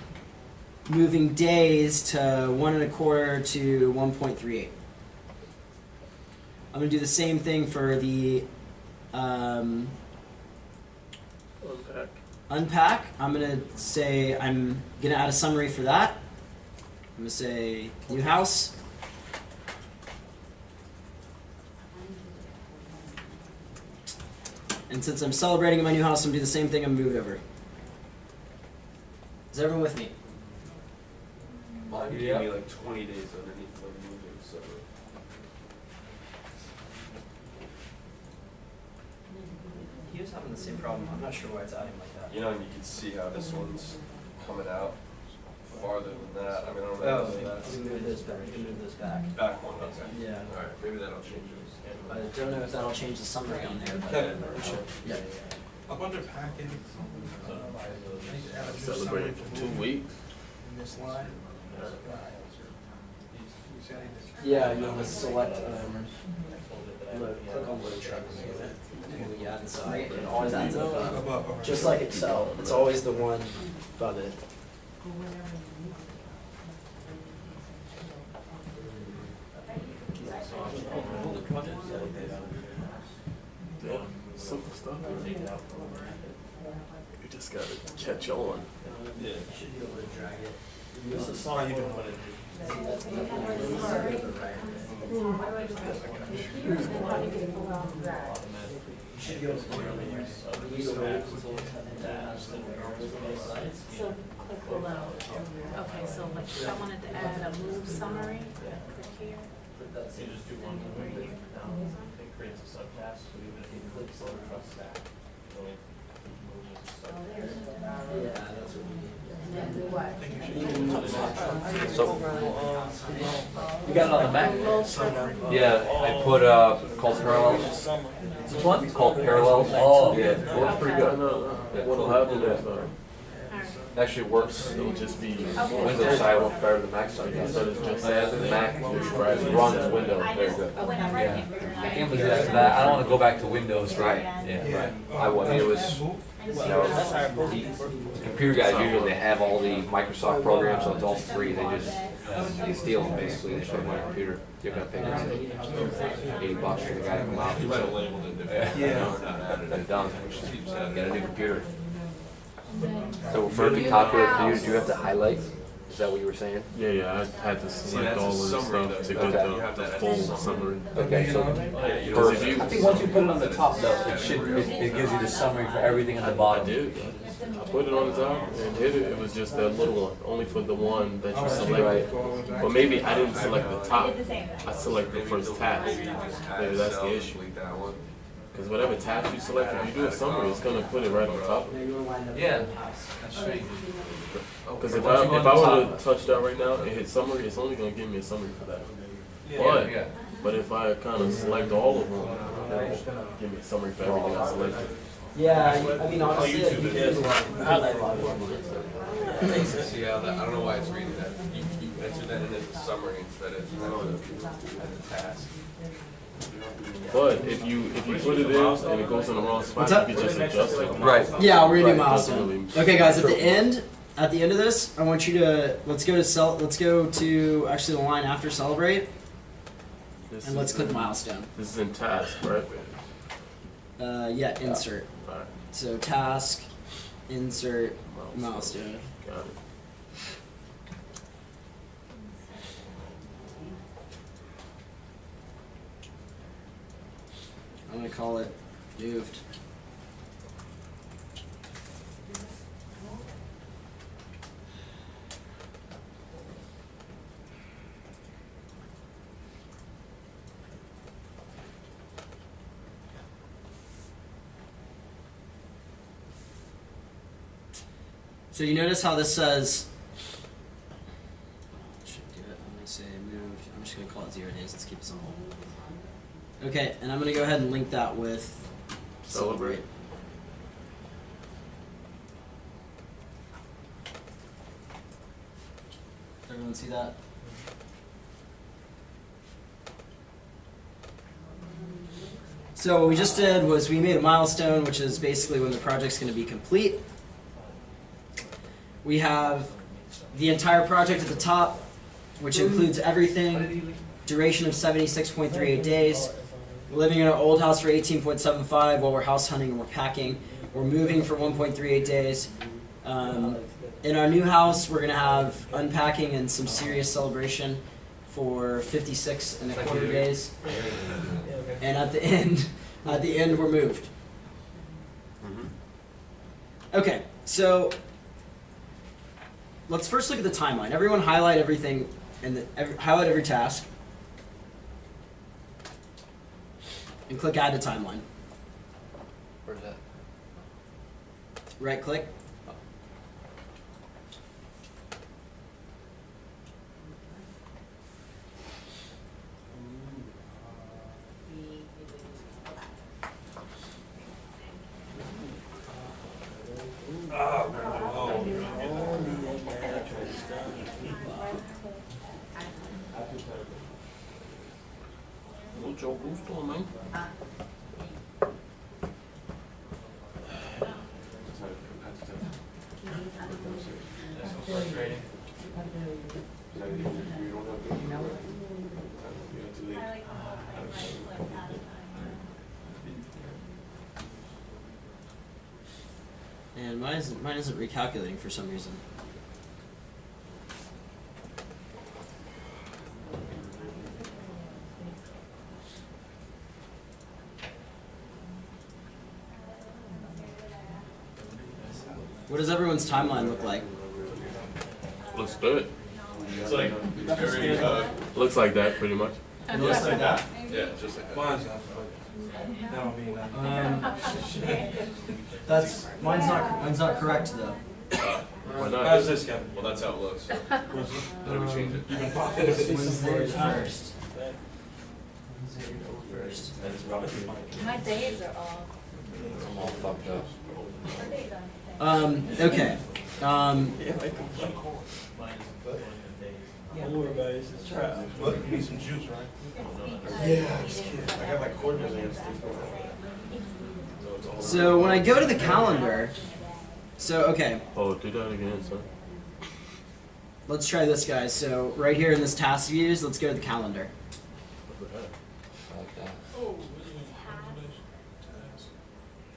moving days to 1 1/4 to 1.38. I'm gonna do the same thing for the Unpack. unpack. I'm gonna say I'm gonna add a summary for that. I'm gonna say new house. And since I'm celebrating my new house, I'm gonna do the same thing. I'm gonna move it over. Is everyone with me? Mine gave me like 20 days underneath my moving, so. He was having the same problem. I'm not sure why it's adding like that. You know, and you can see how this one's coming out farther than that. I mean, I don't know. Oh, if yeah. that's We can move this back. We can move this back. back one, okay. Yeah. Alright, maybe that'll change it. I don't know if that'll change the summary on there, but Kevin, it should. Yeah. Up under packet, I need to add a new summary Celebrating for 2 weeks. in this line. You said I need to- Yeah, you want to select, click on load truck. Yeah, and summary, it always adds it above. Above, Just like Excel, it's always the one above it. Yeah, simple stuff. You just gotta catch on. Yeah. Should be able to drag it. This is not even what it is. You should be able to So click below. Okay, so like if I wanted to add a move summary, click here. So you just do one right here, now it creates a subtask, so even if you click loader truck stack, it'll move as a subtask. Yeah, that's what we need. So, You got it on the back? yeah, I put, called Parallels. Which one? It's called Parallels. Oh. Yeah, it works pretty good. What'll happen is, It actually works. it'll just be Windows side works better than Mac side. So it's just The Mac just runs Windows very good. I can't believe that, 'cause I don't want to go back to Windows. Right. Yeah. I mean, it was, you know, the computer guys usually have all the Microsoft programs, so it's all free. They just steal them basically. They put them on your computer. You're gonna pay around $80 for the guy to come out. You might have labeled it different. Yeah. Or not added They're it. done. Just keep saying Get a that. new computer. So for it to be popular for you, do you have to highlight? Is that what you were saying? yeah, I had to select that's a all of the summary, stuff to though. get Okay. You have the that full as a summary. Okay, so Yeah, you for don't if say you- that. I think once you put it on the top though, it gives you the summary for everything at the I bottom. did. I put it on the top and hit it. It was just that little one, only for the one that you selected. But maybe I didn't select the top. I selected the first task. Maybe you just add Maybe a that's cell, the issue. delete that one. Because whatever task you select, if you do a summary, it's gonna put it right on top. Yeah. Because if I were to touch that right now and hit summary, it's only gonna give me a summary for that. But if I kind of select all of them, it'll give me a summary for everything I selected. Yeah, I mean, honestly, you can highlight a lot more. See how that, I don't know why it's reading that. You enter that in as a summary instead of as a task. But if you put it in and it goes in the wrong spot, What's up? you can just adjust it. Right. Yeah, we're gonna do Right. milestone. Okay, guys, at the end of this, I want you to let's go to actually the line after celebrate, This and let's is click in- milestone. This is in task, right? Yeah, insert. Alright, So task, insert, milestone. got it. I'm gonna call it moved. So you notice how this says, should do it, I'm gonna say moved, I'm just gonna call it 0 days, let's keep it simple. Okay, and I'm gonna go ahead and link that with Celebrate. celebrate. Does everyone see that? So what we just did was we made a milestone, which is basically when the project's going to be complete. We have the entire project at the top, which includes everything, duration of 76.38 days, We're living in our old house for 18.75 while we're house hunting and we're packing. We're moving for 1.38 days. In our new house, we're gonna have unpacking and some serious celebration for 56.25 days. And at the end, we're moved. Okay, so let's first look at the timeline. Everyone highlight everything and highlight every task. And click Add to Timeline. Where's that? Right click. Mucho gusto, man. That's so frustrating. I like the whole thing, like out of time. And mine isn't recalculating for some reason. What does everyone's timeline look like? Looks good. It's like, Looks like that, pretty much. looks like that? Yeah, just like that. Mine's not, but that don't mean nothing. Mine's not correct though. Why not? How's this, Kevin? Well, that's how it looks. How do we change it? Wednesday first. My days are all. I'm all fucked up. Okay. Guys, it's trash. Look, you need some juice, right? Yeah, I'm just kidding. I got my quarters against So when I go to the calendar, okay, Oh, do that again, son. let's try this, guys. So right here in this task views, let's go to the calendar. I like that.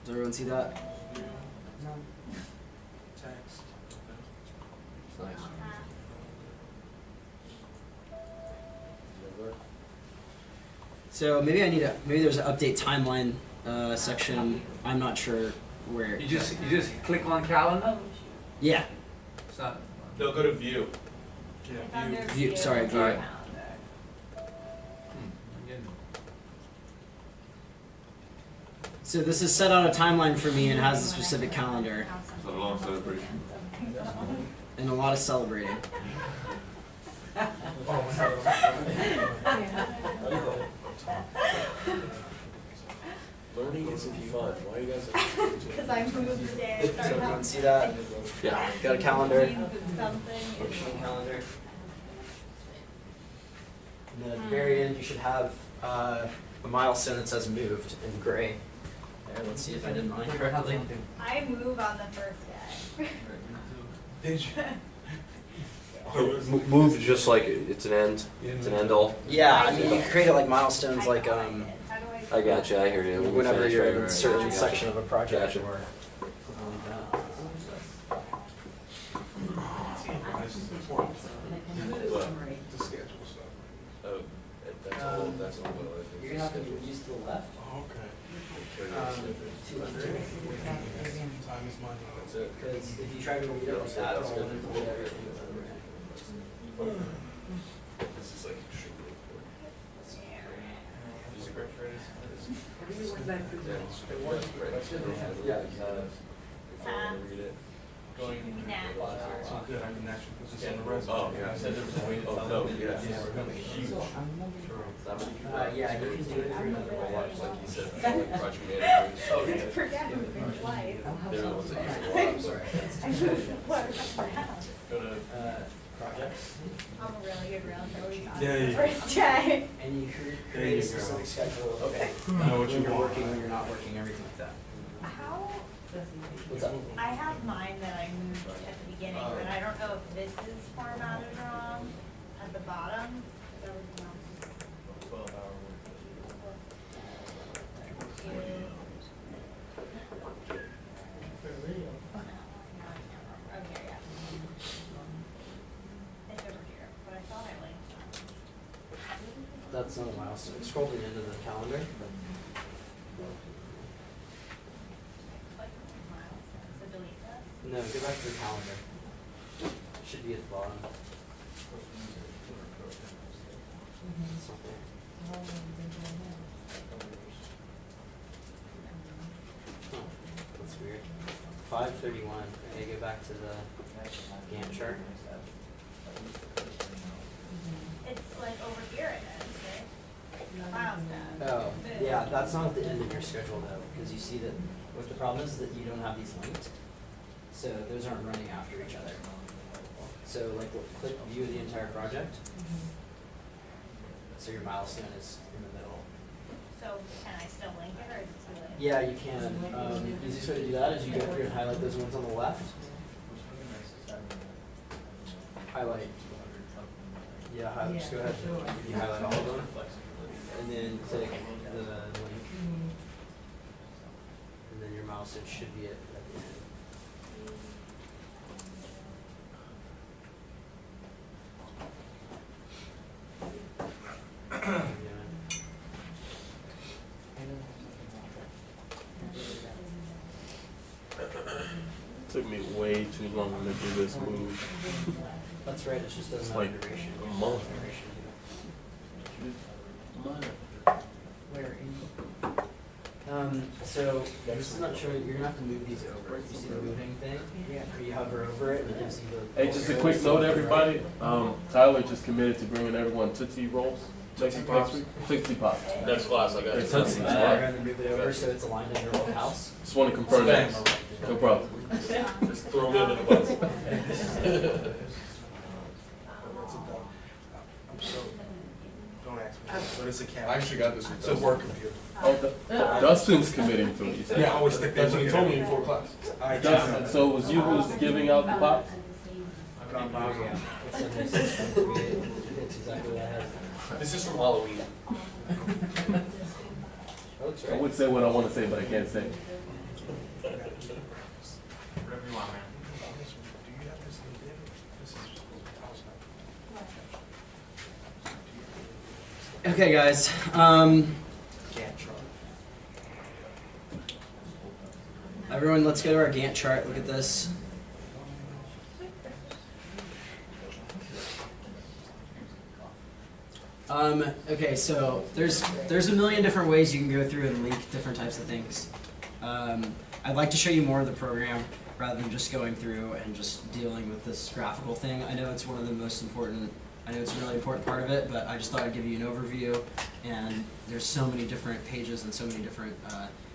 Does everyone see that? It's nice. So maybe there's an update timeline section. I'm not sure where. You just click on calendar? Yeah. It's not. They'll go to view. It's under View. Sorry, view. Alright. So this is set on a timeline for me and has a specific calendar It's a long celebration. and a lot of celebrating. Learning isn't fun. Why you guys? Because I moved today. So everyone see that? Yeah. Got a calendar. Something. Functioning calendar. And then at the very end, you should have a milestone that says moved in gray. There, let's see if I did mine correctly. I move on the first day. Did you? Move just like it's an end. It's an end all. Yeah, I mean, you create it like milestones, like I gotcha. I hear you. whenever you're in a Right, certain gotcha. section of a project. Gotcha. Or The schedule stuff. Oh, that's all. you're gonna have to use to the left. Oh, okay. 200. Time is money. That's it. Because if you try to read it like that, it'll delete everything. This is like extremely important. Use the correct phrase. Yeah. If I want to read it. Nah. So good, I can actually put this on the resume. Oh, yeah. I said there was a way. Oh, no, yeah. Huge. Yeah, you can do it through another way. Like you said, like project managers. Oh, yeah. Forget moving twice. They're the ones that use a lot. I'm sorry. I moved what? Go to. Projects. I'm a really good realtor. We got Yeah, it yeah. first day. And you There create you a go. specific schedule. Okay. Know what When you you're want. working, when you're not working, everything like that. How? What's up? I have mine that I moved at the beginning, but I don't know if this is formatted wrong at the bottom. Everything else. 12-hour work. That's not a milestone. Scroll to the end of the calendar. So delete that. No, go back to the calendar. It should be at the bottom. It's not there. Oh, that's weird. 5:31. Okay, go back to the Gantt chart. It's like over here it is, right? Milestone. Oh, yeah, that's not at the end of your schedule though, because you see that what the problem is that you don't have these linked. So those aren't running after each other. So like click view the entire project. So your milestone is in the middle. So can I still link it or is it too late? Yeah, you can. Easiest way to do that is you go through and highlight those ones on the left. Highlight. Yeah, highlight. Just go ahead. You highlight all of them. And then click the link. And then your milestone should be at the end. Took me way too long to do this move. That's right, it just doesn't have Like duration. a month. So this is not showing, you're gonna have to move these over. You see the moving thing? Yeah. Or you hover over it and it gives you the. Hey, just a quick note, everybody. Tyler just committed to bringing everyone Tootsie Rolls. Tootsie Pops? Tootsie Pops. Next class, I got it. Tootsie We're Pops. gonna move it over so it's aligned on your whole house. Just want to confirm that. No problem. Just throw me under the bus. Don't ask me, but it's a camera. I actually got this. It's a work computer. Oh, Dustin's committing to it. You said. Yeah, I always think That's what he told me before class. Dustin, so it was you who was giving out the pops? It's exactly what I have. This is from Halloween. Looks I right. would say what I want to say, but I can't say. Whatever you want, man. Do you have this in the This is house. Okay, guys. Gantt chart. Everyone, let's go to our Gantt chart. Look at this. Okay, so there's a million different ways you can go through and link different types of things. I'd like to show you more of the program rather than just going through and just dealing with this graphical thing. I know it's one of the most important, I know it's a really important part of it, but I just thought I'd give you an overview. And there's so many different pages and so many different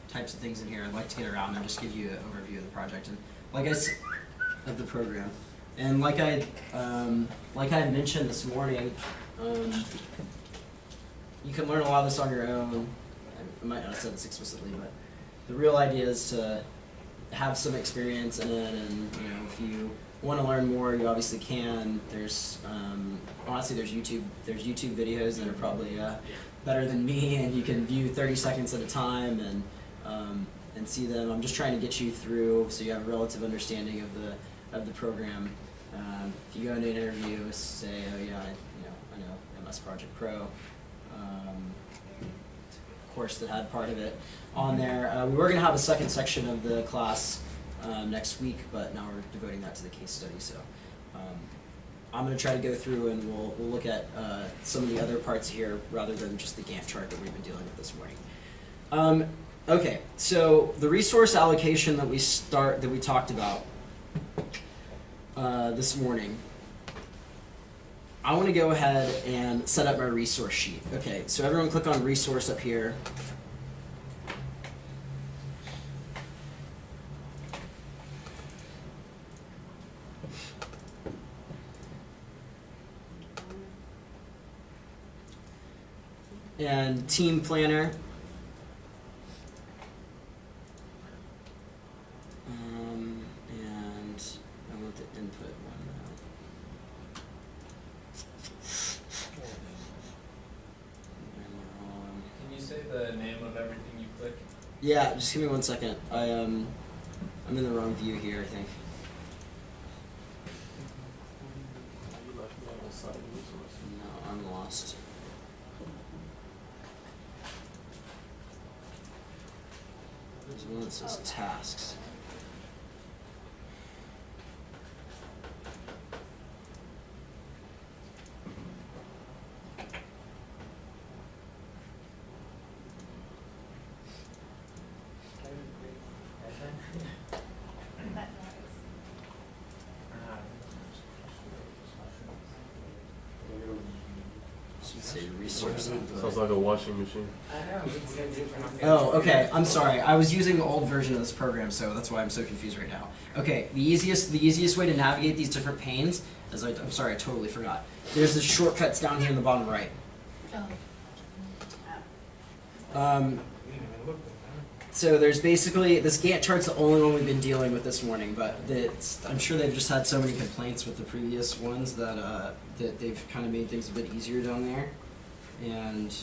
types of things in here. I'd like to get around and just give you an overview of the project and like I said, of the program. And like I had mentioned this morning, you can learn a lot of this on your own. I might not have said this explicitly, but the real idea is to have some experience in it, and you know, if you want to learn more, you obviously can. There's honestly, there's YouTube videos that are probably better than me, and you can view 30 seconds at a time and see them. I'm just trying to get you through so you have a relative understanding of the program. If you go into an interview, say, oh yeah, I know MS Project Pro. Course that had part of it on there. We were going to have a second section of the class next week, but now we're devoting that to the case study. So I'm going to try to go through and we'll look at some of the other parts here rather than just the Gantt chart that we've been dealing with this morning. Okay, so the resource allocation that we talked about this morning. I want to go ahead and set up my resource sheet. Okay, so everyone click on resource up here. And team planner. And I want the input one now. Can you say the name of everything you click? Yeah, just give me 1 second. I'm in the wrong view here, I think. No, I'm lost. There's one that says tasks. That noise. Should say resource input. Sounds like a washing machine. Oh, okay. I'm sorry. I was using the old version of this program, so that's why I'm so confused right now. Okay, the easiest way to navigate these different panes is I'm sorry, I totally forgot. There's the shortcuts down here in the bottom right. So there's basically, this Gantt chart's the only one we've been dealing with this morning, but I'm sure they've just had so many complaints with the previous ones that that they've kind of made things a bit easier down there. And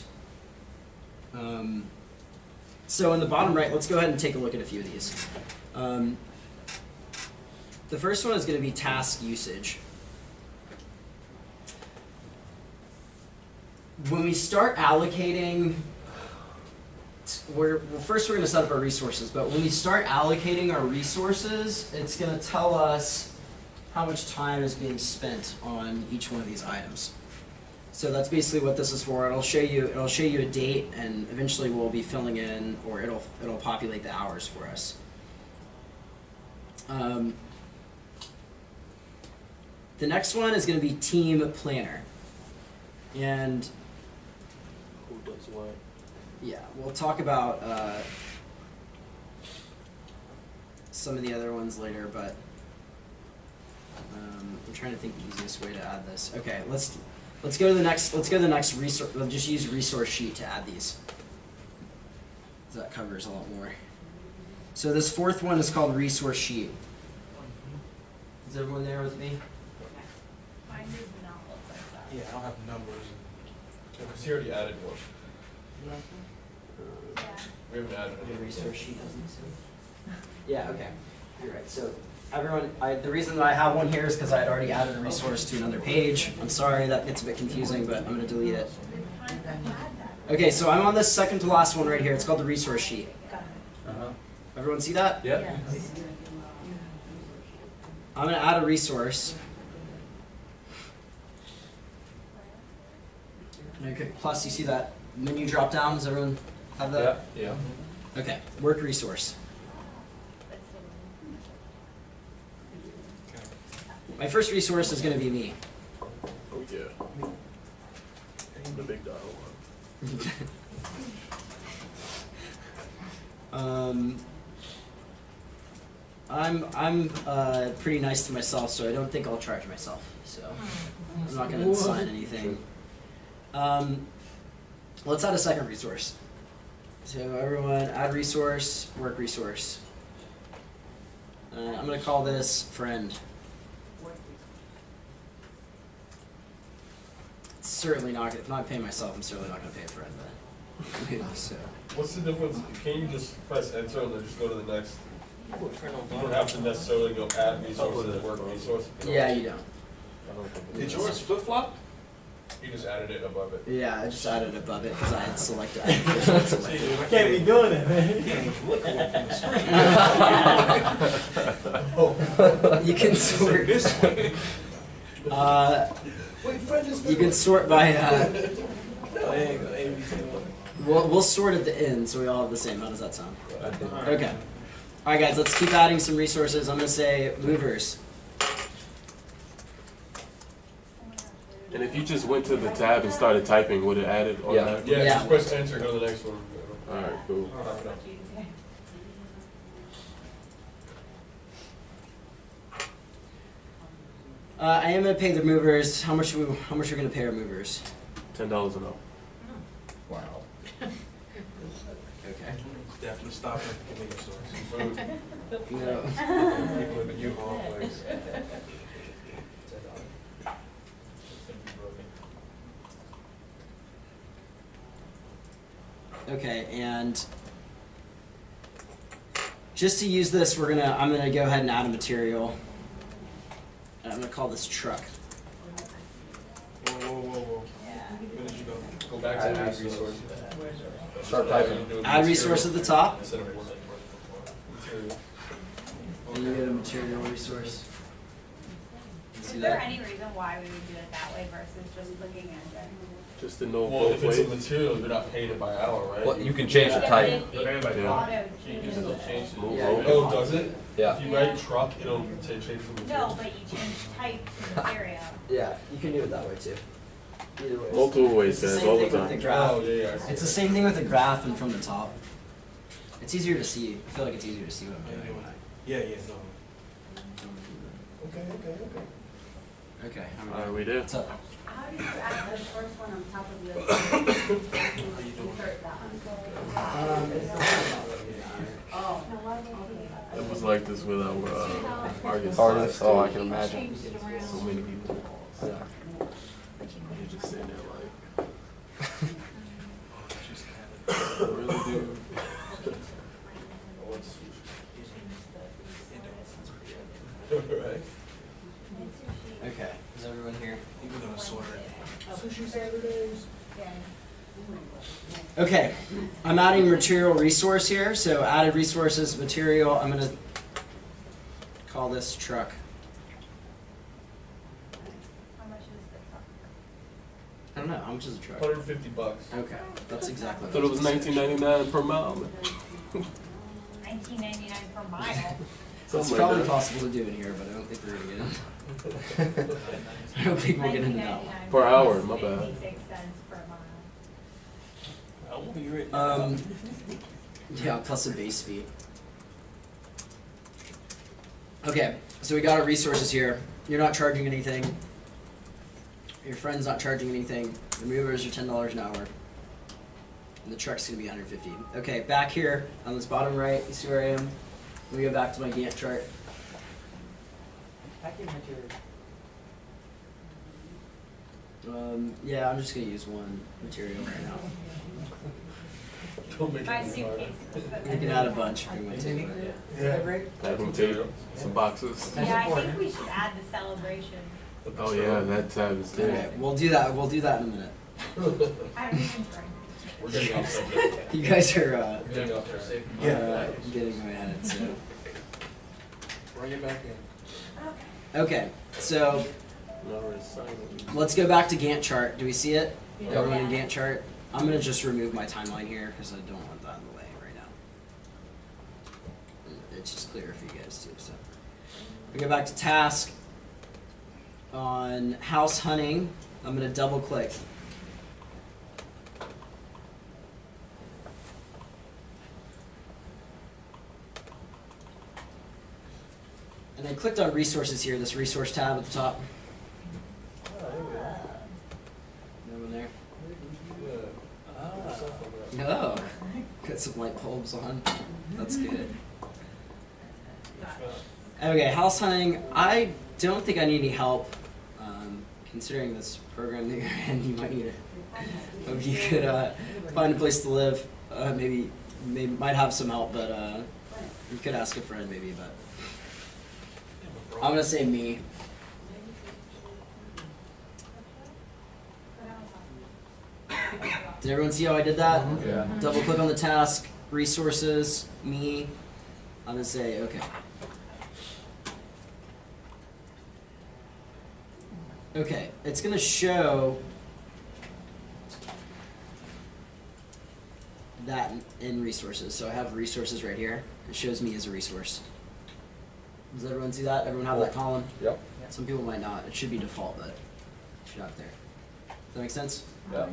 so in the bottom right, let's go ahead and take a look at a few of these. The first one is going to be task usage. When we start allocating, first we're going to set up our resources, but when we start allocating our resources, it's going to tell us how much time is being spent on each one of these items. So that's basically what this is for. It'll show you a date, and eventually we'll be filling in, or it'll populate the hours for us. The next one is going to be team planner, and Who does what? yeah, we'll talk about some of the other ones later, but I'm trying to think the easiest way to add this. Okay, let's go to the next. Let's go to the next resource. We'll just use resource sheet to add these. That covers a lot more. So this fourth one is called resource sheet. Is everyone there with me? Mine does not look like that. Yeah, I don't have numbers. Because he already added one. We haven't added The it. resource sheet doesn't. Yeah. Okay. You're right. So everyone, the reason that I have one here is because I had already added a resource to another page. I'm sorry that gets a bit confusing, but I'm going to delete it. Okay, so I'm on this second to last one right here. It's called the resource sheet. Everyone see that? Yep. I'm going to add a resource. Okay, plus you see that menu drop down. Does everyone have that? Yeah. Okay, work resource. My first resource is going to be me. Oh yeah. The big dial one. I'm pretty nice to myself, so I don't think I'll charge myself. So I'm not going to assign anything. Let's add a second resource. So everyone, add resource, work resource. I'm going to call this friend. Certainly not. If I'm not paying myself, I'm certainly not going to pay a friend. But so. What's the difference? Can you just press enter and then just go to the next? You don't have to necessarily go add resource and work resource. Yeah, you don't. Did yours flip flop? You just added it above it. Yeah, I just added it above it because I had selected. I can't be doing it, man. You can sort. This way. You can sort by. We'll sort at the end, so we all have the same. How does that sound? Okay. All right, guys. Let's keep adding some resources. I'm gonna say movers. And if you just went to the tab and started typing, would it add it automatically? Yeah, Yeah. just press enter, go to the next one. Alright, cool. I am gonna pay the movers. How much are we gonna pay our movers? $10 an hour. Wow. Okay. Definitely stop at the convenience stores. No. People in the U-Haul place. Okay, and just to use this, I'm gonna go ahead and add a material. And I'm gonna call this truck. Whoa. Where did you go? Go back to add resource. Start typing. Add resource at the top. Instead of one. And you get a material resource. Is See there that? any reason why we would do it that way versus just looking at it? Just to know Well, both if it's a ways. material, you're not paying it by hour, right? Well, you can change the But type. it Yeah. auto You can still changes. change it. Move Yeah. over. Oh, does it? Yeah. If you write truck, it'll change the material. No, but you change type to material. Yeah, you can do it that way too. Either way. Multiple ways, It's the guys, same all the thing with the time. graph. Oh, yeah, I see. It's the same thing with the graph and from the top. It's easier to see. I feel like it's easier to see what I'm doing. Yeah, no. Okay. Okay. Alright, we do. What's up? How do you add the first one on top of the other? Insert that one. Oh. It was like this with our artists. Artists, oh, I can imagine. So many people. Yeah. You're just sitting there like, I really do. Right. Okay. Is everyone here? Even though it's sort of sushi Saturdays. Okay. I'm adding material resource here. So added resources, material. I'm gonna call this truck. How much is the truck? I don't know. How much is a truck? $150. Okay. That's exactly I what thought it was $19.99 per mile. Man. $19.99 per mile. It's Something like probably that. possible to do it here, but I don't think we're gonna get into I don't think we'll get into that one. Per hour, my bad. 56 cents per mile. Yeah, plus a base fee. Okay, so we got our resources here. You're not charging anything. Your friend's not charging anything. The movers are $10 an hour. And the truck's gonna be $150. Okay, back here on this bottom right, you see where I am? Let me go back to my Gantt chart. Yeah, I'm just gonna use one material right now. Don't make My it suitcase. You can add a bunch if you want to. That material, some boxes. Yeah, I think we should add the celebration. Oh yeah, that tab is Okay, there. we'll do that. We'll do that in a minute. I don't even drink. We're getting off subject. You guys are We're getting off subject. getting my head. So Bring it back in. okay, so No, it's silent. let's go back to Gantt chart. Do we see it? Yeah. Everyone in Gantt chart. I'm gonna just remove my timeline here because I don't want that in the way right now. It's just clearer for you guys too. So we go back to task. On house hunting, I'm gonna double click. And I clicked on resources here, this resource tab at the top. No one there? Oh, got some light bulbs on. That's good. Okay, house hunting. I don't think I need any help. Considering this program that you're in, you might need it. Hope you could find a place to live. Maybe might have some help, but you could ask a friend maybe. But I'm gonna say me. Did everyone see how I did that? Yeah. Double click on the task, resources, me. I'm gonna say okay. Okay, it's gonna show that in resources. So I have resources right here. It shows me as a resource. Does everyone see that? Everyone have that column? Yep. Some people might not. It should be default, but it should have it there. Does that make sense? Yeah.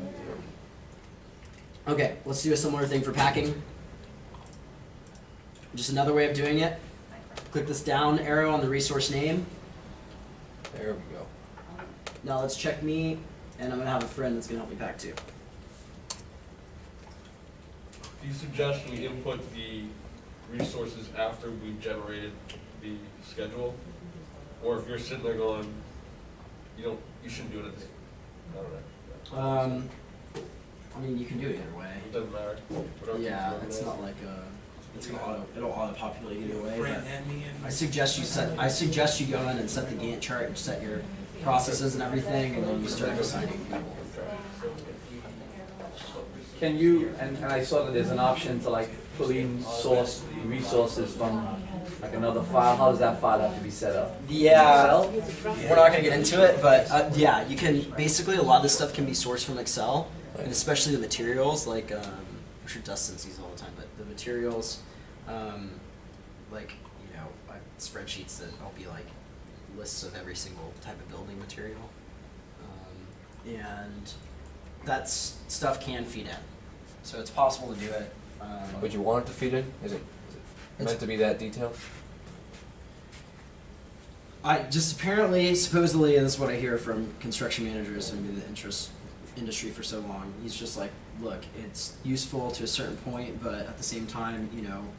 Okay, let's do a similar thing for packing. Just another way of doing it. Click this down arrow on the resource name. There we go. Now let's check me, and I'm gonna have a friend that's gonna help me pack too. Do you suggest we input the resources after we've generated the schedule? Or if you're sitting there going, you shouldn't do it at the, I don't know. I mean, you can do it either way. It doesn't matter. Whatever Yeah, keeps it's going not like it'll auto populate either way. Friend But and me and. I suggest you go in and set the Gantt chart and set your processes and everything, and then you start assigning people. Can you, and I saw that there's an option to like pull in source resources from like another file? How does that file have to be set up? Yeah, Excel? we're not gonna get into it, but yeah, you can basically a lot of this stuff can be sourced from Excel, and especially the materials. Like I'm sure Dustin sees it all the time, but the materials, like spreadsheets that will be like lists of every single type of building material, and that stuff can feed in, so it's possible to do it. Would you want it to feed in? Is it meant to be that detailed? I just apparently, supposedly, and this is what I hear from construction managers who've been in the industry for so long. He's just like, look, it's useful to a certain point, but at the same time,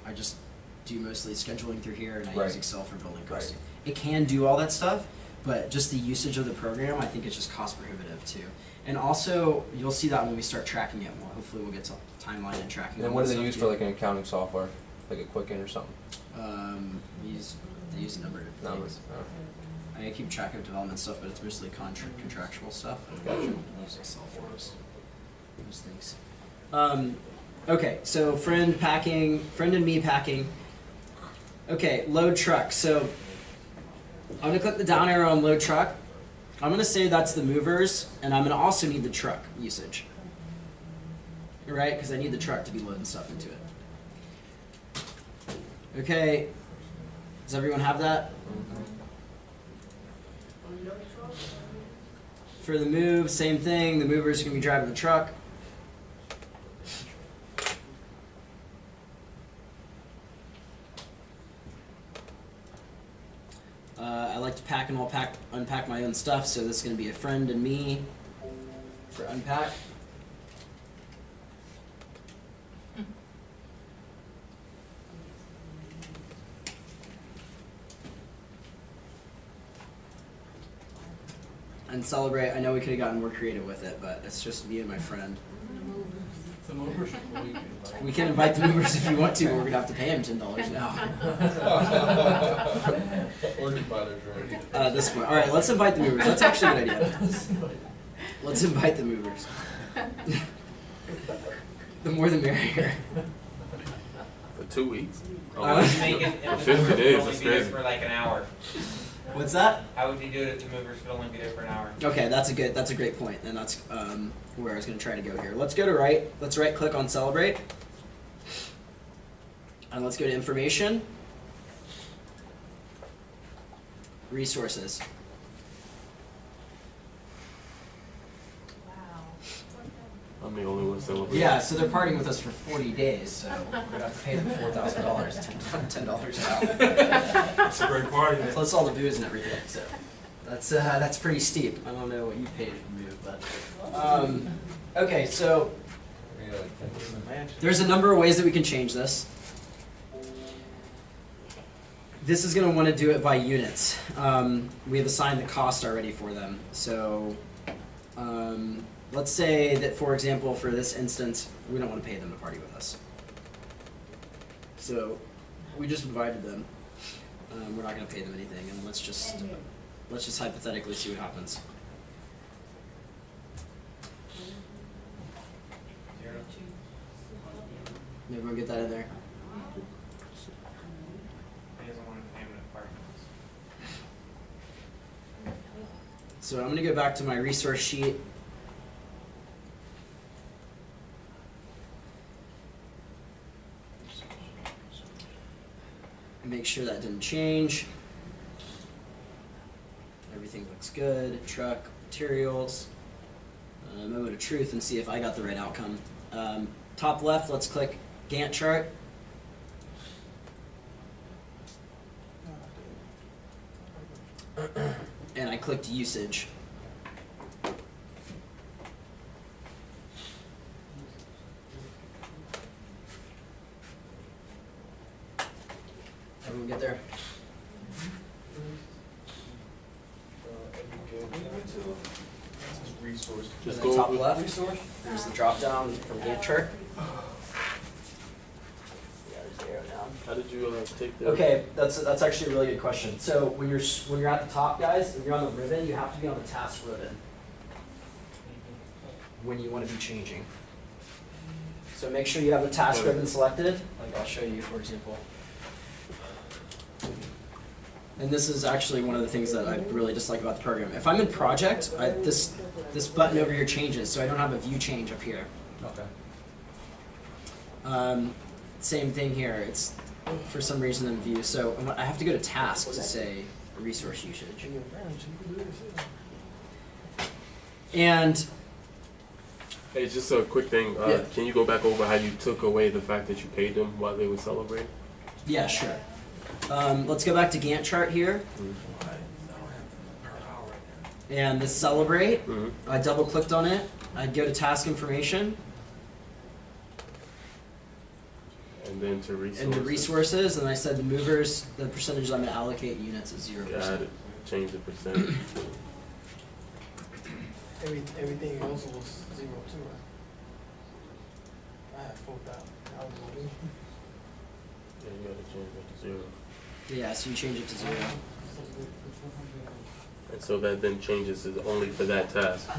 I just do mostly scheduling through here, and I use Excel for building costing. It can do all that stuff, but just the usage of the program, I think it's just cost prohibitive too. And also, you'll see that when we start tracking it more. Hopefully, we'll get to timeline and tracking. And then what do they use for like an accounting software, like a Quicken or something? They use a number of different things. I keep track of development stuff, but it's mostly contractual stuff. Use Excel for those things. Okay, so friend and me packing. Okay, load truck. So I'm gonna click the down arrow on load truck. I'm gonna say that's the movers, and I'm gonna also need the truck usage. Right? Because I need the truck to be loading stuff into it. Okay, does everyone have that? For the move, same thing. The mover's gonna be driving the truck. I like to pack and unpack my own stuff, so this is going to be a friend and me for unpack. And celebrate. I know we could have gotten more creative with it, but it's just me and my friend. We can invite the movers if you want to, but we're going to have to pay them $10 now. Or just buy their drink. This one. All right, let's invite the movers. That's actually a good idea. Let's invite the movers. The more the merrier. For 2 weeks? Make it, For the 50 movers days, could only that's be there crazy. for like an hour. What's that? How would you do it if the movers could only be there for an hour? Okay, that's a great point, and that's where I was going to try to go here. Let's go to right. Let's right click on celebrate, and let's go to information, resources. I'm the only one celebrating. Yeah, so they're partying with us for 40 days, so we're going to have to pay them $4,000, $10 an hour. It's a great party. Plus all the booze and everything, so that's pretty steep. I don't know what you paid for the move, but okay, so there's a number of ways that we can change this. This is going to want to do it by units. We have assigned the cost already for them, so let's say that, for example, for this instance, we don't want to pay them to party with us. So we just invited them. We're not going to pay them anything, and let's just hypothetically see what happens. Everyone get that in there? He doesn't want to pay him to park. So I'm going to go back to my resource sheet. Make sure that didn't change. Everything looks good. Truck, materials, moment of truth, and see if I got the right outcome. Top left, let's click Gantt chart. And I clicked usage. Everyone get there? Resource. Just And then go top with left, resource? there's the drop down from Gantt chart. Yeah, there's the arrow down. How did you take that? Okay, that's actually a really good question. So when you're at the top, guys, and you're on the ribbon, you have to be on the task ribbon when you want to be changing. So make sure you have the task Okay. ribbon selected. Like I'll show you, for example. and this is actually one of the things that I really dislike about the program. If I'm in project, this button over here changes, so I don't have a view change up here. Okay. Same thing here. It's for some reason in view, so I have to go to task to say resource usage. And Hey, just a quick thing. Yeah. Can you go back over how you took away the fact that you paid them while they were celebrating? yeah, sure. Let's go back to Gantt chart here. And this celebrate, I double clicked on it. I'd go to task information. And then to resources. And the resources, and I said the movers, the percentage I'm going to allocate units is 0%. Got it. Change the percentage. Everything else was 0 too, right? I had 4,000. Yeah, you gotta change that to 0. Yeah, so you change it to 0. And so that then changes it only for that task.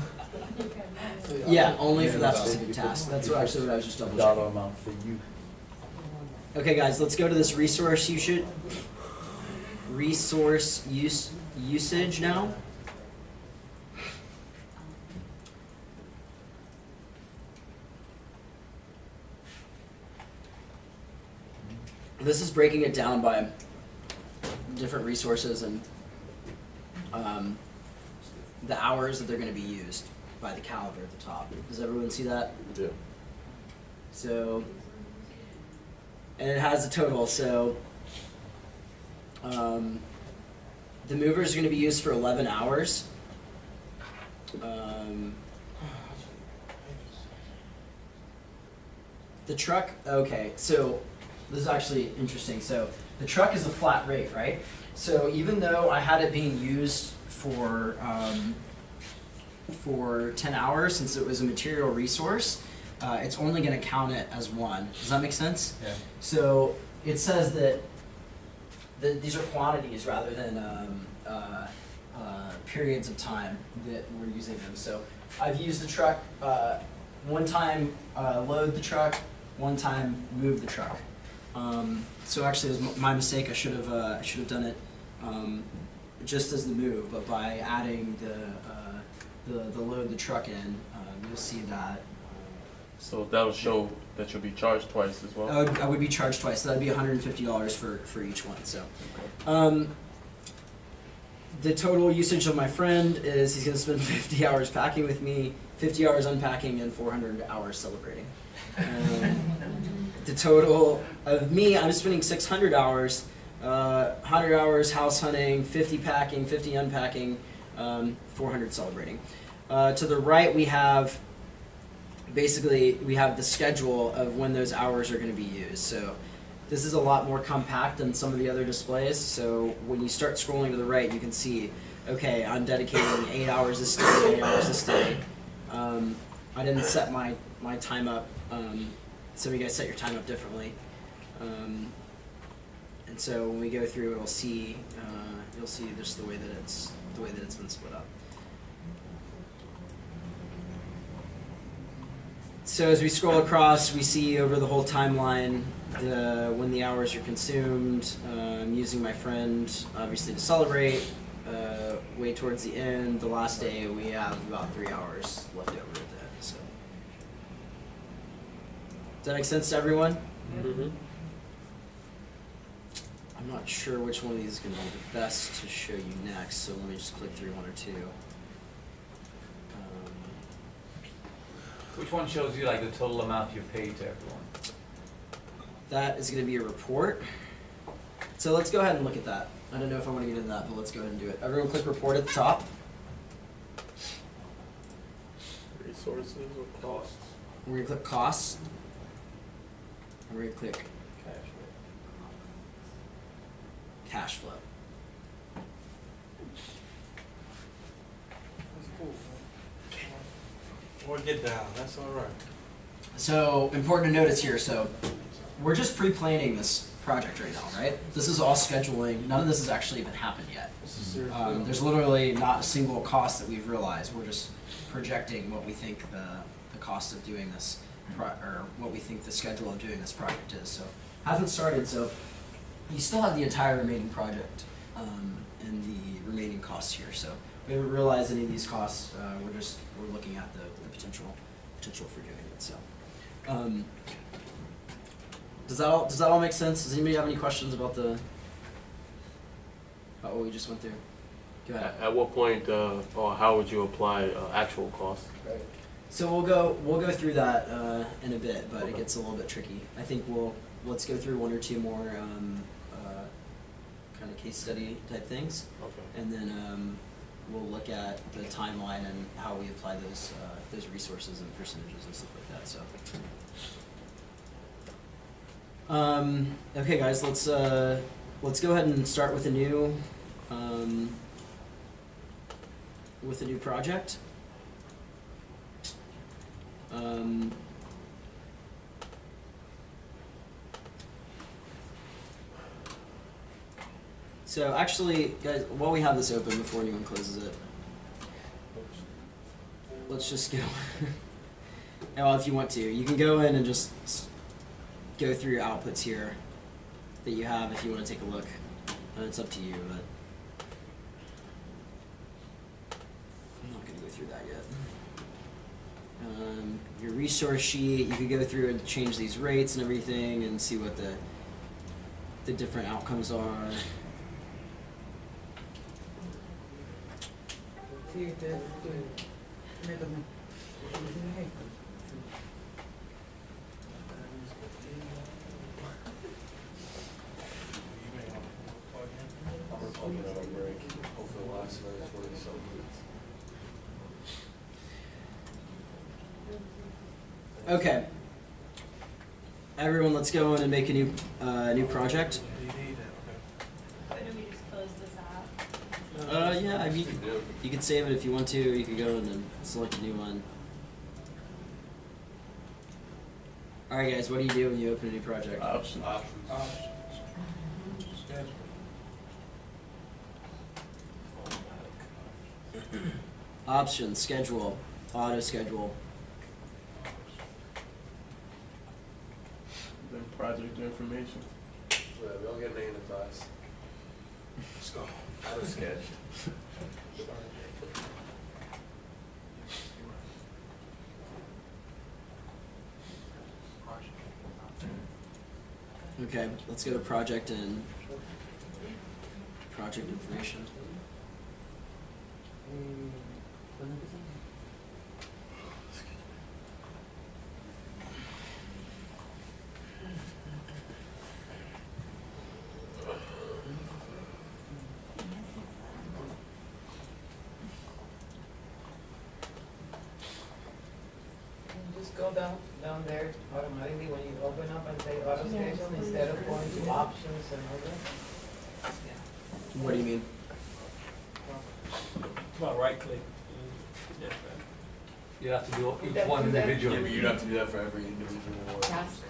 Yeah, only for that specific task. That's what actually what I was just double checking. Dollar amount for you. Okay, guys, let's go to this resource usage now. This is breaking it down by different resources and the hours that they're going to be used by the caliber at the top. Does everyone see that? Yeah. So, and it has a total. So, the movers are going to be used for 11 hours. The truck, okay, so this is actually interesting. So the truck is a flat rate, right? So even though I had it being used for 10 hours, since it was a material resource, it's only going to count it as one. Does that make sense? Yeah. So it says that these are quantities rather than periods of time that we're using them. So I've used the truck one time, load the truck, one time move the truck. So actually, it was my mistake. I should have done it just as the move, but by adding the load the truck in, you'll see that. So that'll show that you'll be charged twice as well? I would be charged twice. So that'd be $150 for each one. So, the total usage of my friend is he's going to spend 50 hours packing with me, 50 hours unpacking, and 400 hours celebrating. The total of me, I'm spending 600 hours, 100 hours house hunting, 50 packing, 50 unpacking, 400 celebrating. To the right, we have basically the schedule of when those hours are going to be used. So this is a lot more compact than some of the other displays. So when you start scrolling to the right, you can see, okay, I'm dedicating 8 hours this day, 8 hours this day. I didn't set my time up. Some of you guys set your time up differently. And so when we go through, you'll see just the way that it's been split up. So as we scroll across, we see over the whole timeline when the hours are consumed. I'm using my friend, obviously, to celebrate. Way towards the end, the last day, we have about 3 hours left over at the end. So. Does that make sense to everyone? Mm-hmm. I'm not sure which one of these is going to be the best to show you next, so let me just click through one or two. Which one shows you like the total amount you've paid to everyone? That is going to be a report. So let's go ahead and look at that. I don't know if I want to get into that, but let's go ahead and do it. Everyone click report at the top. Resources or costs? We're going to click costs. And we're going to click cash flow. Or get down, that's all right. So important to notice here, so we're just pre-planning this project right now, right? This is all scheduling. None of this has actually even happened yet. There's literally not a single cost that we've realized. We're just projecting what we think the cost of doing this, or what we think the schedule of doing this project is. So hasn't started, so you still have the entire remaining project and the remaining costs here. So we haven't realized any of these costs. We're looking at the potential for doing it. So does that all make sense? Does anybody have any questions about what we just went through? Go ahead. At what point or how would you apply actual cost? So we'll go through that in a bit, but it gets a little bit tricky. I think let's go through one or two more kind of case study type things, and then we'll look at the timeline and how we apply those resources and percentages and stuff like that. So, okay, guys, let's go ahead and start with a new project. So actually, guys, while we have this open before anyone closes it, let's just go. Well, if you want to, you can go in and just go through your outputs here that you have if you want to take a look. It's up to you, but I'm not going to go through that yet. Your resource sheet, you could go through and change these rates and everything and see what the different outcomes are. Hopefully the last 20-something minutes. Okay. Everyone, let's go in and make a new project. Why don't we just close this out? Yeah, I mean, you could save it if you want to, or you could go in and select a new one. All right, guys, what do you do when you open a new project? Options. Options, schedule, auto schedule. Then project information. Yeah, we all get an A in the class. Let's go. Out of sketch. Okay, let's go to project and project information. Just go down there automatically when you open up and say auto schedule instead of going to options and all that. What do you mean? Well, right click. You have to do each one individually. Yeah, but you'd have to do that for every individual one. That's-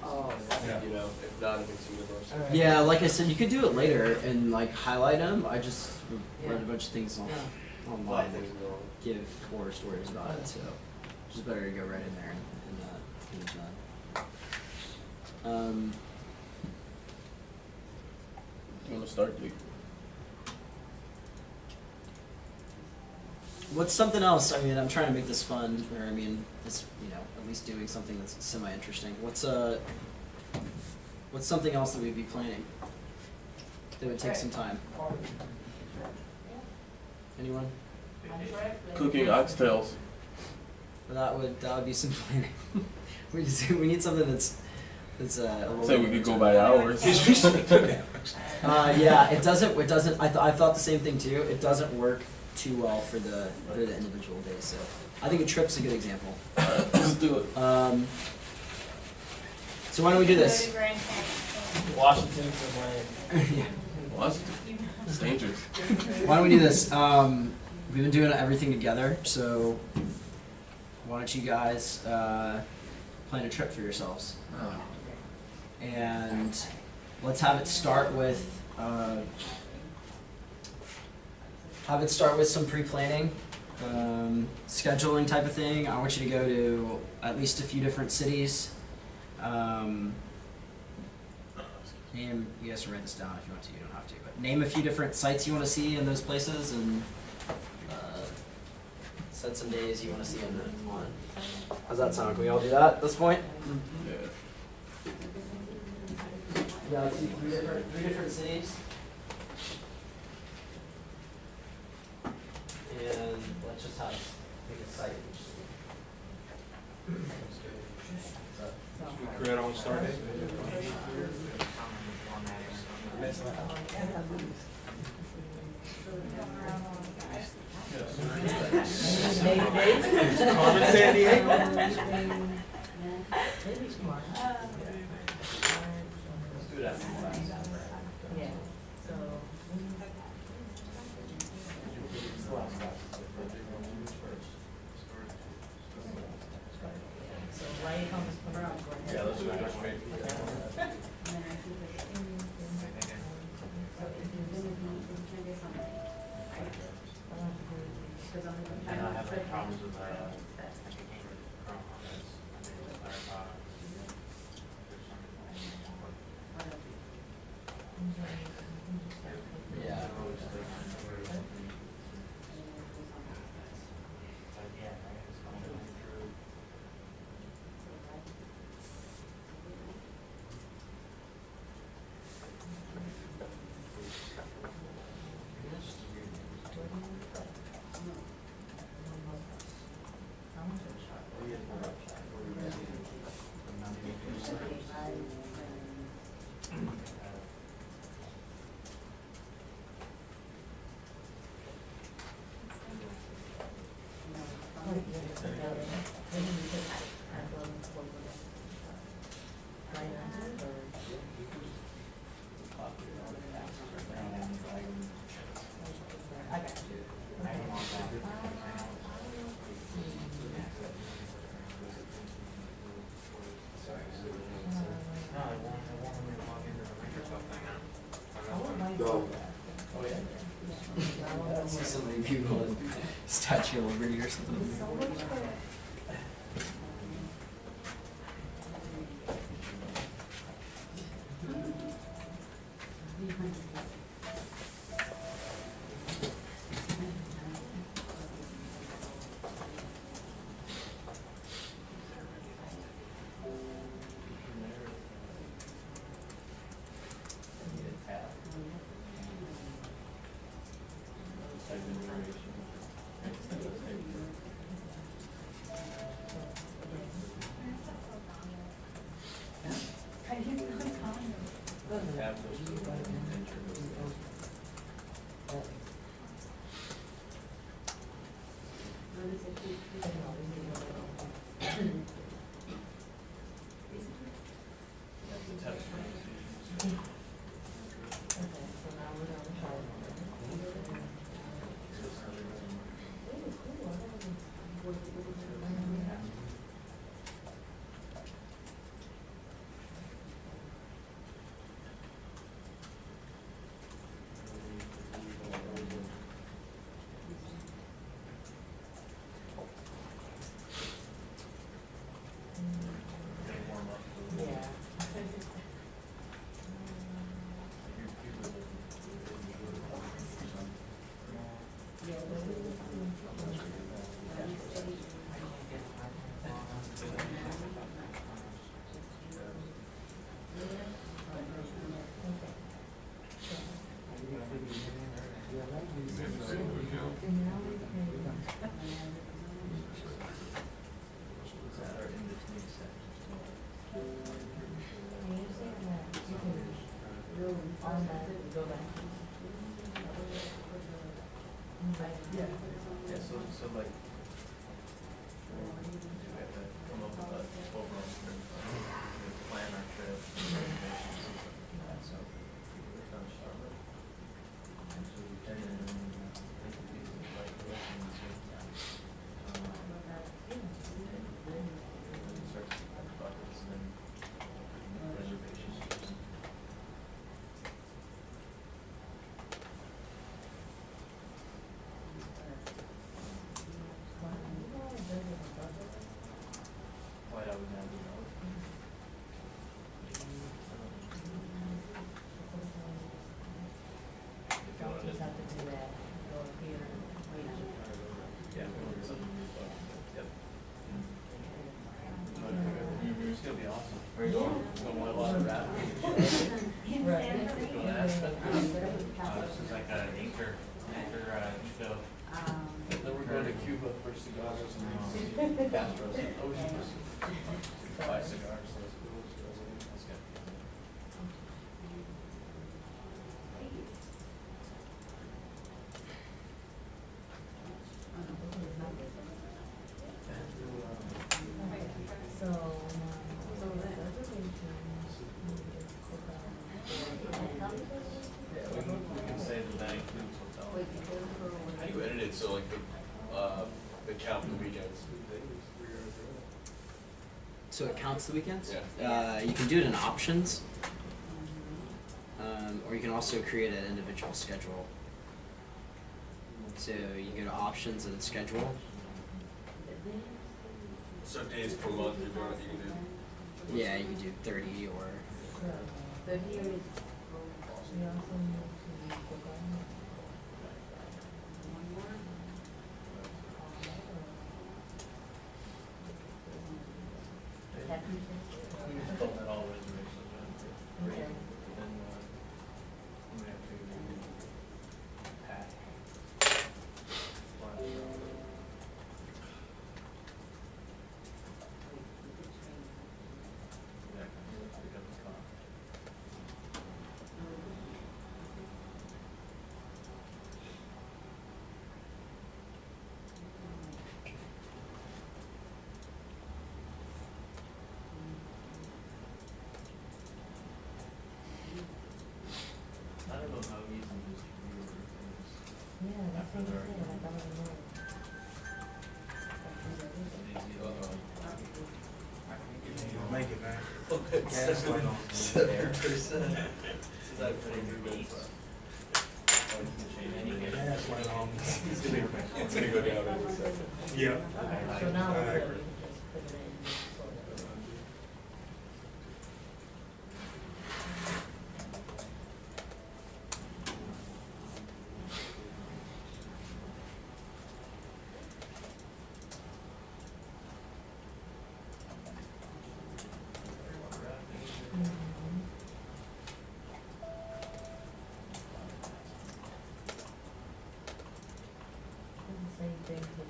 Oh, Yeah. You know, if not, if it's universal. Alright. Yeah, like I said, you could do it later and like highlight them. I just read a bunch of things online that give horror stories about it, so it's just better to go right in there and finish that. You want to start the What's something else? I mean, I'm trying to make this fun, or I mean, this, at least doing something that's semi-interesting. What's something else that we'd be planning that would take some time? Anyone? cooking oxtails. That would be some planning. we need something that's a little. Say we could go by hours. Yeah, it doesn't. I thought the same thing too. It doesn't work too well for the individual days. So I think a trip's a good example. Let's do it. So why don't we do this? Go to Grand Canyon. Washington to Miami. Yeah. Washington. It's dangerous. Why don't we do this? We've been doing everything together, so why don't you guys plan a trip for yourselves? And let's have it start with some pre-planning, scheduling type of thing. I want you to go to at least a few different cities. Name, you guys can write this down if you want to, you don't have to, but name a few different sites you want to see in those places and set some days you want to see on it. How's that sound? Can we all do that at this point? Yeah, let's see three different cities. And let's just have pick a site. Create on start date. Carmen San Diego. Let's do that. Yeah, so. So right comes around. Yeah, let's do it. I know I have like problems with Chrome on this. I need to clarify. Yeah. I see so many people in Statue of Liberty or something. So like, we have to come up with a 12-month plan our trip, information, something like that, so we're kind of started. And so we can, make it easy, like, elections, start to have buckets and then reservations. Why I would not, gonna be awesome. Where are you going? Going to water raft? Going to Aspen? This is like a nature show. Then we're going to Cuba for cigars and Castros. Oh, we should Buy cigars, so it's cool. That's good. We can say that that includes hotel. How do you edit it so like the count the weekends? So it counts the weekends? Yeah. You can do it in options. Or you can also create an individual schedule. So you go to options and schedule. So days per month you're doing it, you can do. Yeah, you can do 30 or We just call that all reservations, right? Then, we have to pack. Pick up the car. I don't know how easy it is to reorder things. After they're already Make it, man. That's like 7%. Is that pretty good? That's like It's gonna go down in a second. Yeah. So now I we're agree. gonna just put it in. Same thing for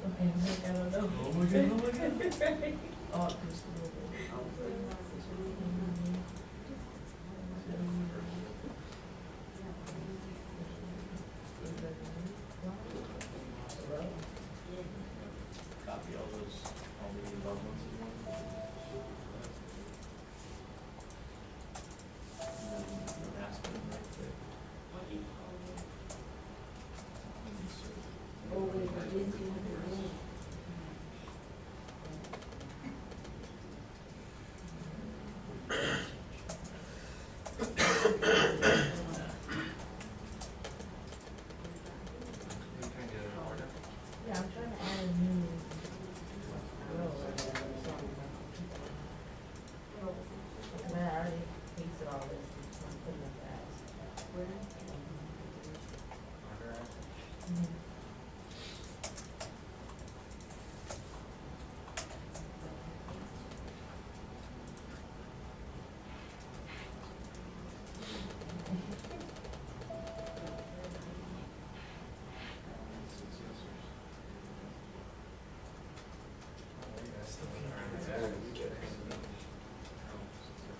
Okay, I don't know. Oh my god, oh my god. Oh, just a little bit. copy all the above ones in one. And then Aspen right there. Yeah, I'm trying to add a new row or something. I already pasted all this, so I'm putting it fast. Mhm.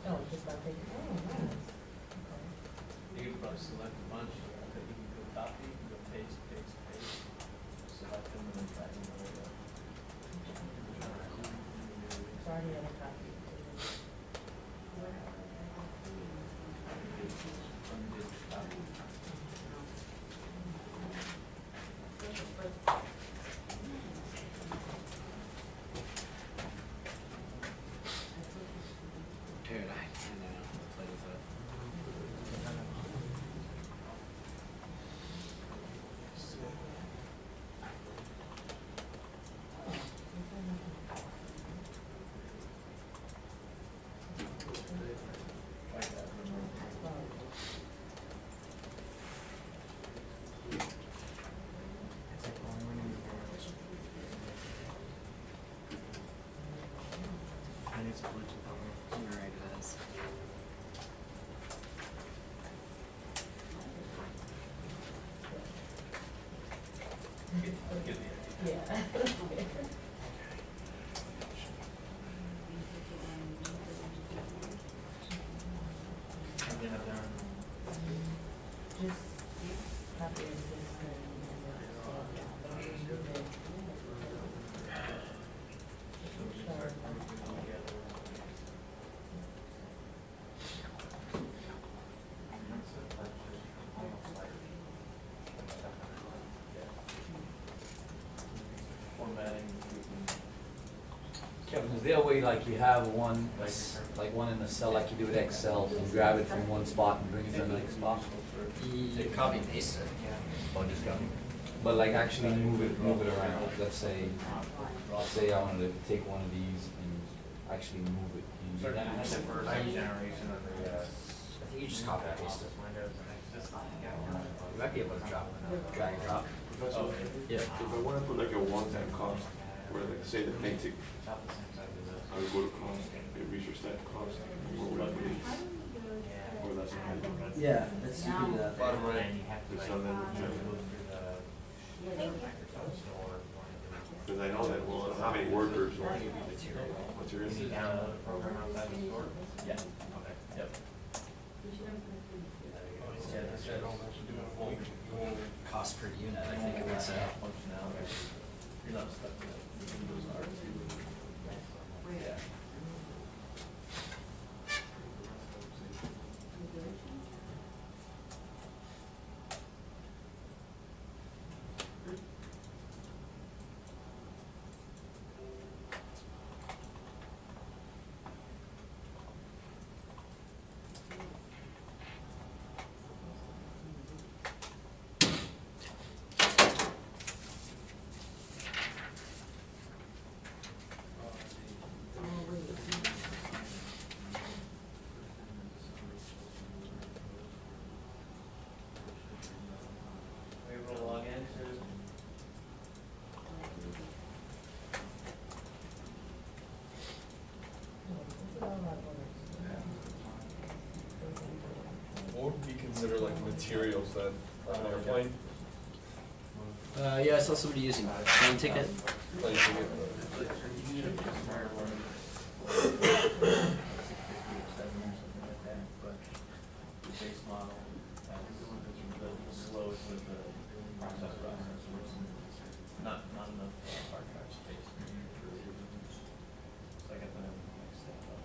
Oh, just by taking, oh, nice. Okay. You can probably select a bunch, you can go copy, you can go paste, paste, paste. Select them and then drag them over. Sorry, I have a copy. dude, I can't play with it. that way, like you have one, like one in the cell, like you do with Excel, you grab it from one spot and bring it to the next spot. You copy and paste it. Or just copy. But like actually move it around. Let's say I wanted to take one of these and actually move it. Can you do that? That's the first generation of the, I think you just copy and paste it. Windows, and it's just, You might be able to drag and drop. Professor, Yeah. if I want to put like a one-time cost, where like say the painting, I would go to cost, get research that cost, what would I put in? Or that's not it. Yeah, that's you can do that. Bottom right. Just so then, because I know that, well, how many workers or materials. Download a program outside the store? Yeah, okay, yep. Yeah, that's right. Cost per unit, I think it would say. Functionality. You're not stuck to it. Windows R2. Yeah. Are you able to log in to? What would we consider like materials then on an airplane? Yeah, I saw somebody using plane ticket. Plane ticket. Base model, the slowest with the processor, not enough hard drive space. So I got the next step up.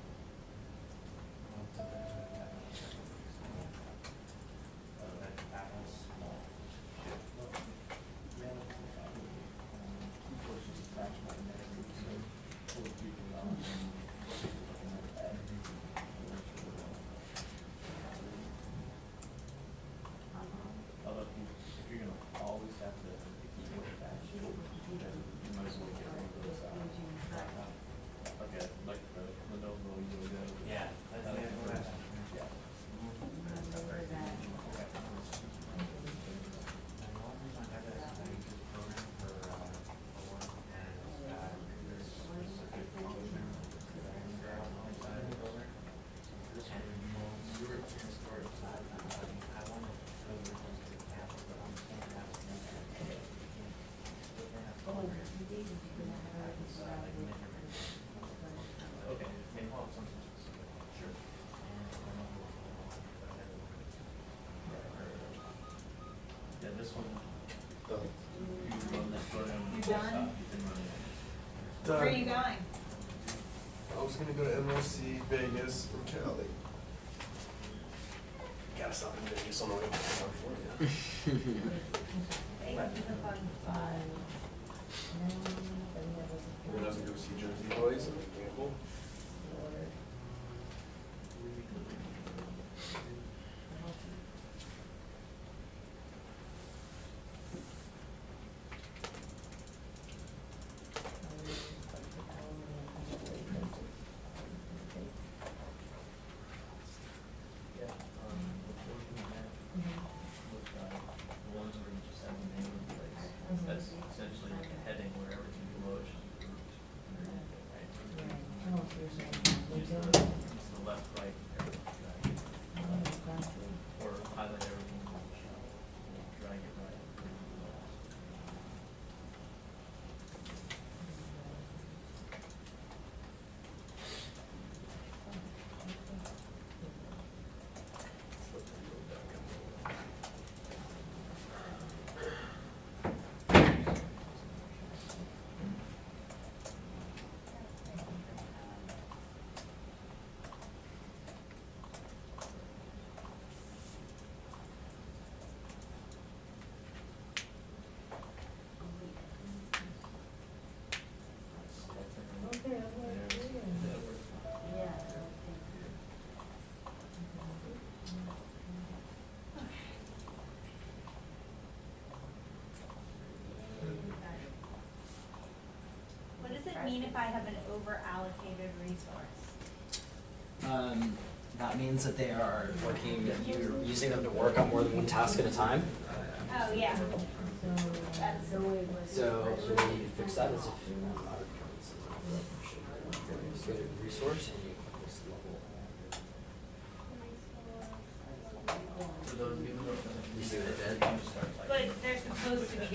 Although if you're gonna always have to keep it attached, then you might as well get rid of those like the Lenovo Yoga. Yeah, that's the Yeah. Okay, maybe something specific. Sure. Yeah, this one. You run this program. You done? You can run it. Where are you going? I was gonna go to MSC Vegas from Cali. Gotta stop in Vegas on the way to California. Vegas is a fun spot. We're gonna have to go see Jersey Boys and gamble. Yeah, before doing that, look, the ones where you just have the name of the place, that's essentially like a heading where everything below it should be grouped. Right? mean if I have an over allocated resource? That means that they are working, you're using them to work on more than one task at a time. Oh, yeah. That's, So the way you fix that is if you go to resource and you click this level. You see what it did? but they're supposed to be doing